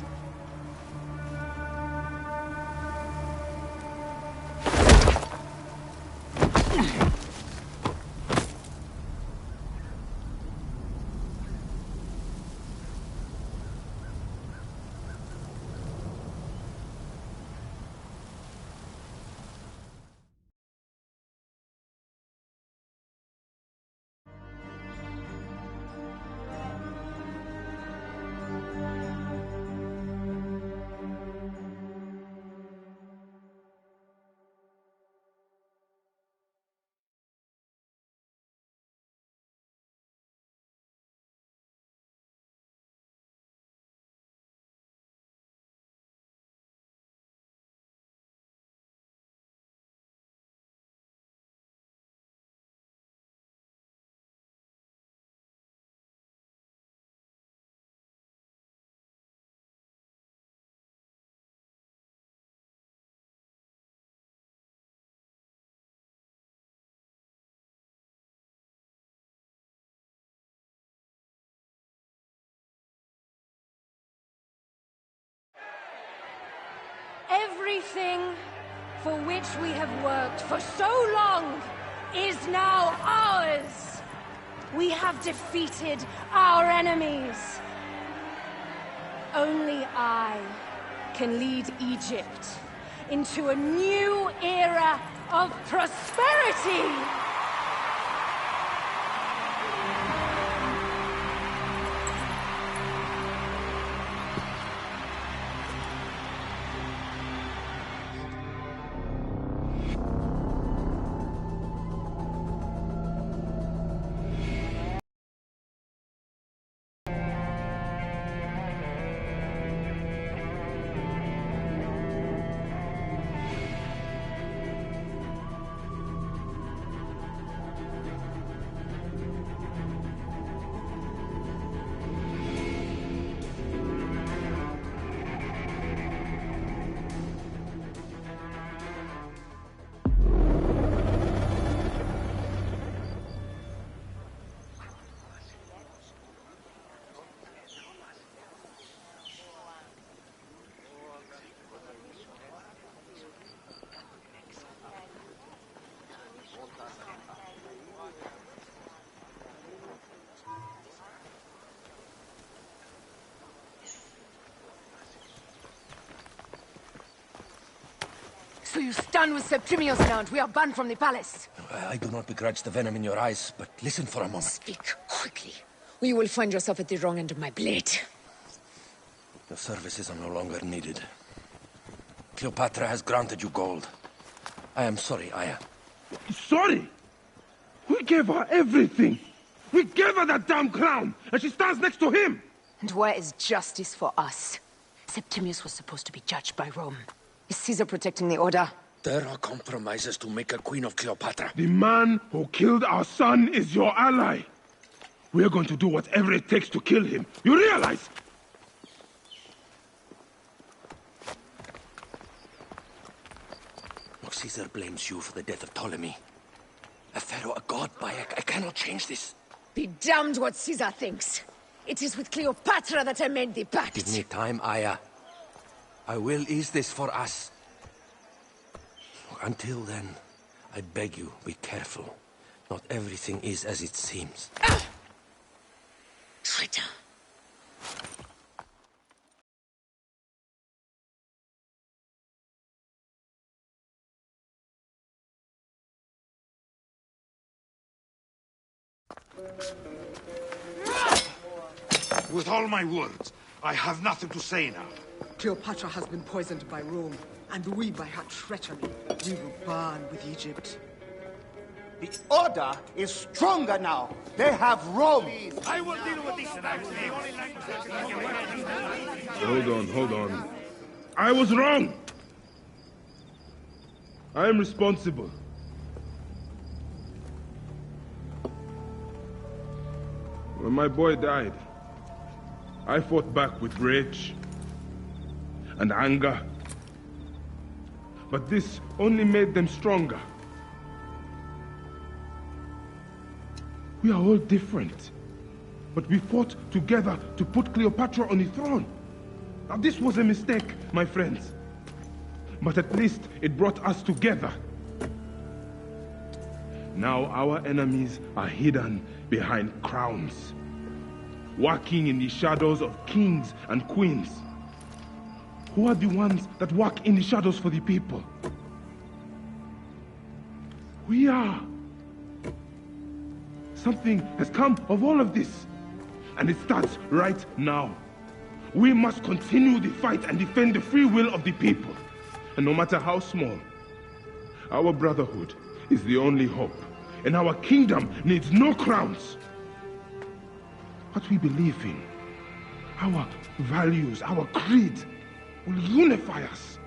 Everything for which we have worked for so long is now ours. We have defeated our enemies. Only I can lead Egypt into a new era of prosperity. So you stand with Septimius now, and we are banned from the palace. I do not begrudge the venom in your eyes, but listen for a moment. Speak quickly, or you will find yourself at the wrong end of my blade. Your services are no longer needed. Cleopatra has granted you gold. I am sorry, Aya. Sorry? We gave her everything. We gave her that damn crown, and she stands next to him. And where is justice for us? Septimius was supposed to be judged by Rome. Is Caesar protecting the order? There are compromises to make a queen of Cleopatra. The man who killed our son is your ally. We're going to do whatever it takes to kill him. You realize? Look, Caesar blames you for the death of Ptolemy. A pharaoh, a god, Bayek. I cannot change this. Be damned what Caesar thinks. It is with Cleopatra that I made the pact. Give me time, Aya. I will ease this for us. Until then, I beg you, be careful. Not everything is as it seems. Traitor. With all my words, I have nothing to say now. Cleopatra has been poisoned by Rome, and we by her treachery. We will burn with Egypt. The order is stronger now. They have Rome. I will deal with this. Hold on. I was wrong. I am responsible. When my boy died, I fought back with rage and anger. But this only made them stronger. We are all different. But we fought together to put Cleopatra on the throne. Now this was a mistake, my friends. But at least it brought us together. Now our enemies are hidden behind crowns, walking in the shadows of kings and queens. Who are the ones that walk in the shadows for the people? We are. Something has come of all of this, and it starts right now. We must continue the fight and defend the free will of the people. And no matter how small, our brotherhood is the only hope, and our kingdom needs no crowns. What we believe in, our values, our creed, will unify us.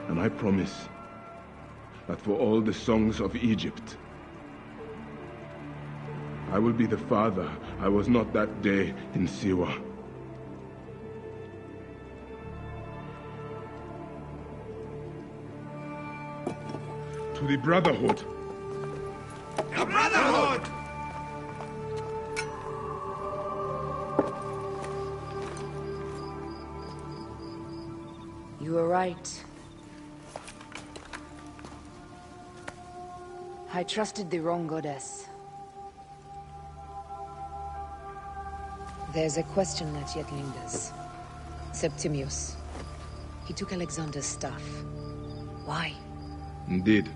And I promise that for all the songs of Egypt, I will be the father I was not that day in Siwa. To the Brotherhood. The Brotherhood! right. I trusted the wrong goddess. There's a question that yet lingers. Septimius. He took Alexander's stuff. Why? Indeed.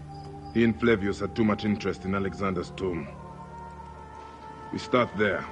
He and Flavius had too much interest in Alexander's tomb. We start there.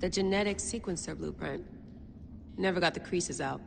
The genetic sequencer blueprint. Never got the creases out.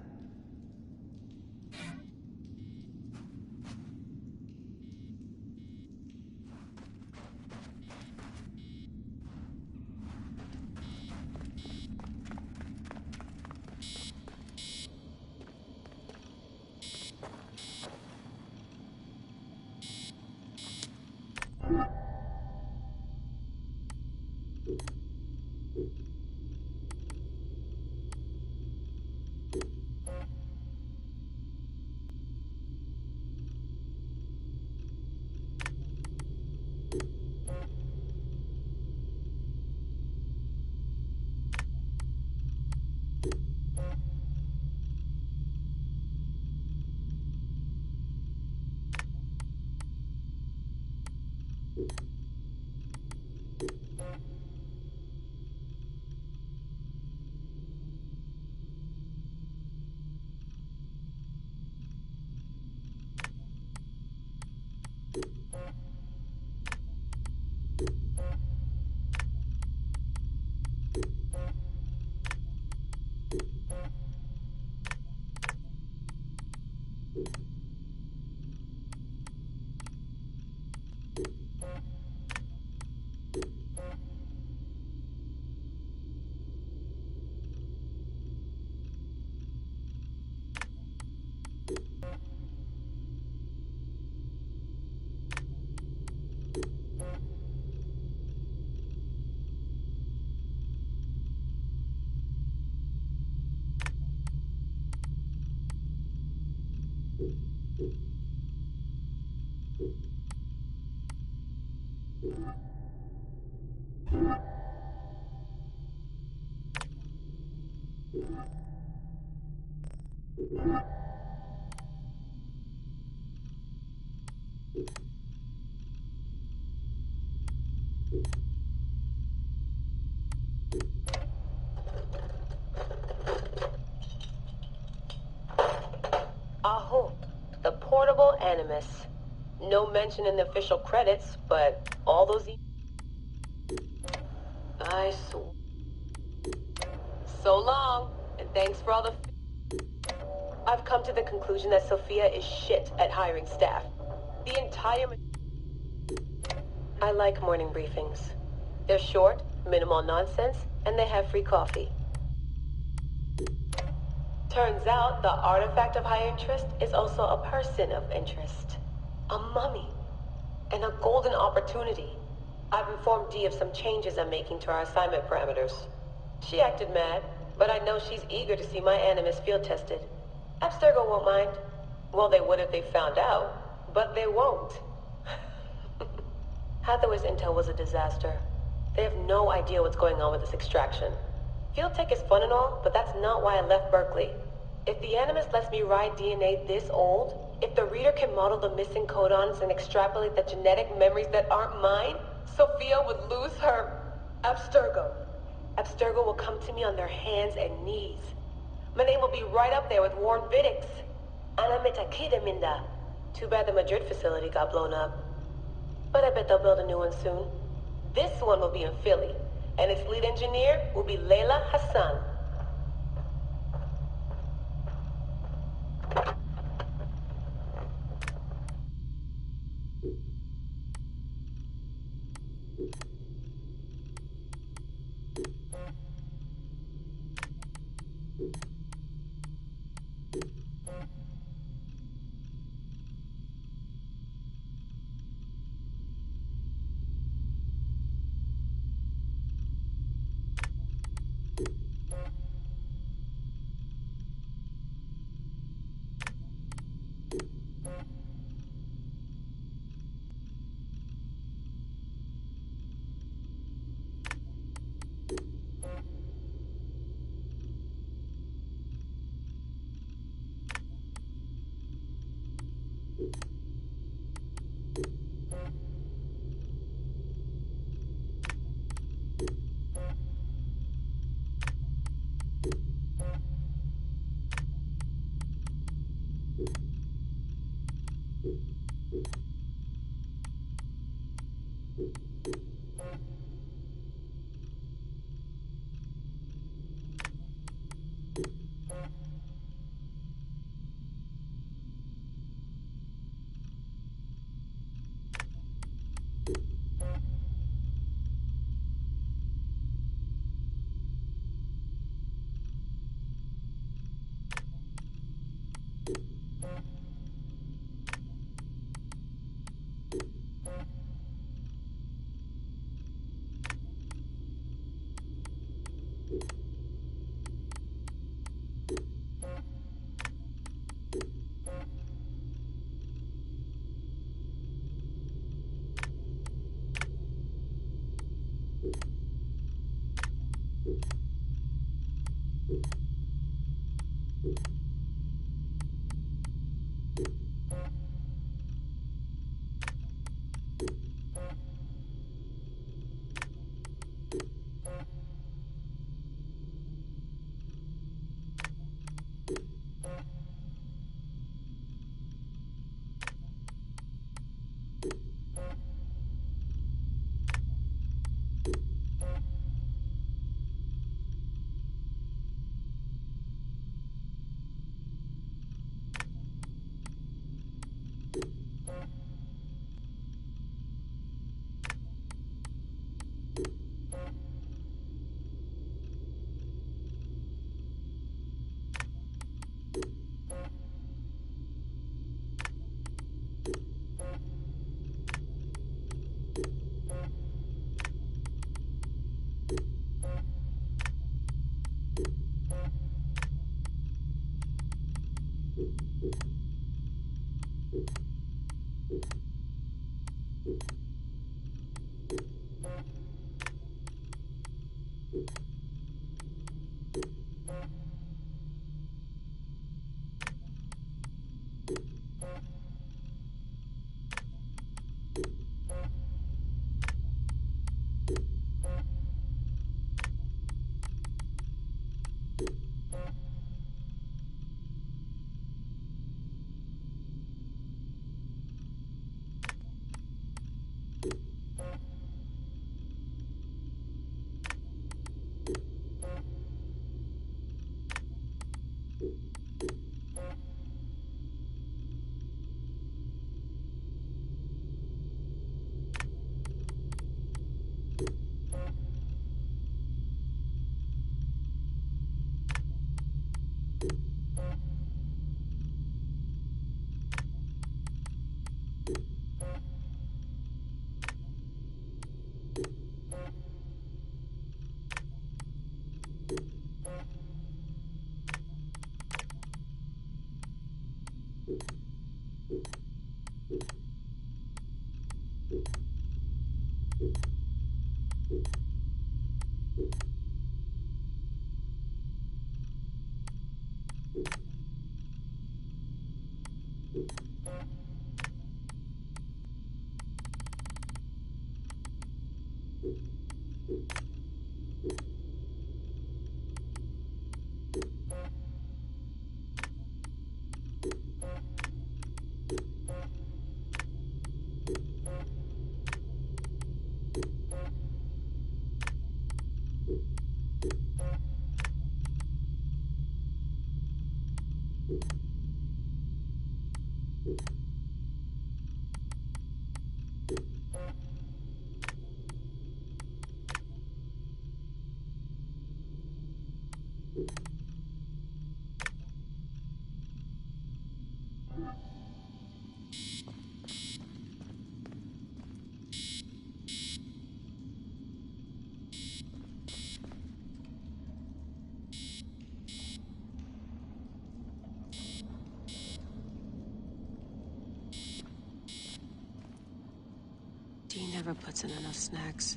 Aho, the portable Animus. No mention in the official credits, but all those I swear. So long, and thanks for all the I've come to the conclusion that Sophia is shit at hiring staff. The entire I like morning briefings. They're short, minimal nonsense, and they have free coffee. Turns out the artifact of high interest is also a person of interest. A mummy. And a golden opportunity. I've informed Dee of some changes I'm making to our assignment parameters. She acted mad, but I know she's eager to see my Animus field tested. Abstergo won't mind. Well, they would if they found out, but they won't. Hathaway's intel was a disaster. They have no idea what's going on with this extraction. Field tech is fun and all, but that's not why I left Berkeley. If the Animus lets me ride DNA this old, if the reader can model the missing codons and extrapolate the genetic memories that aren't mine, Sophia would lose her Abstergo. Abstergo will come to me on their hands and knees. My name will be right up there with Warren Vidick's. Ana Metakida Minda. Too bad the Madrid facility got blown up. But I bet they'll build a new one soon. This one will be in Philly, and its lead engineer will be Layla Hassan. He never puts in enough snacks.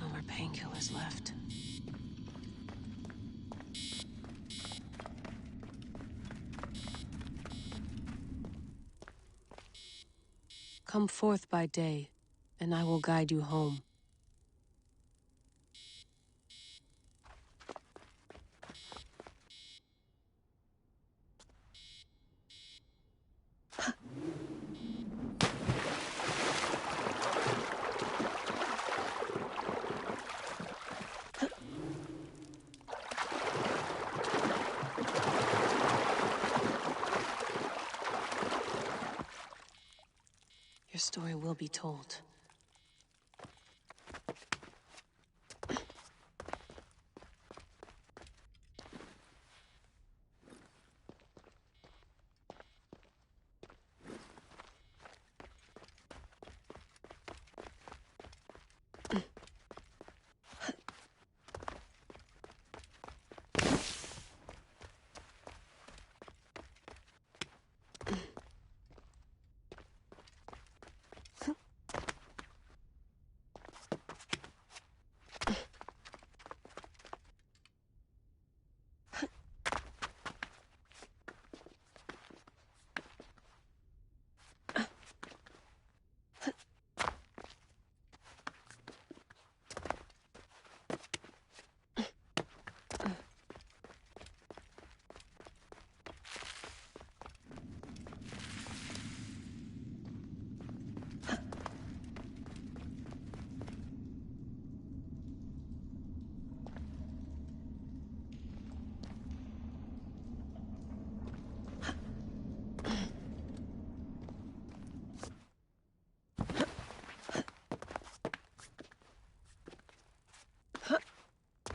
No more painkillers left. Come forth by day, and I will guide you home. Your story will be told.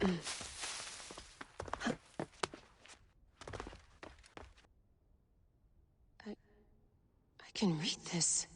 I can read this.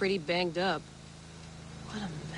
Pretty banged up. What a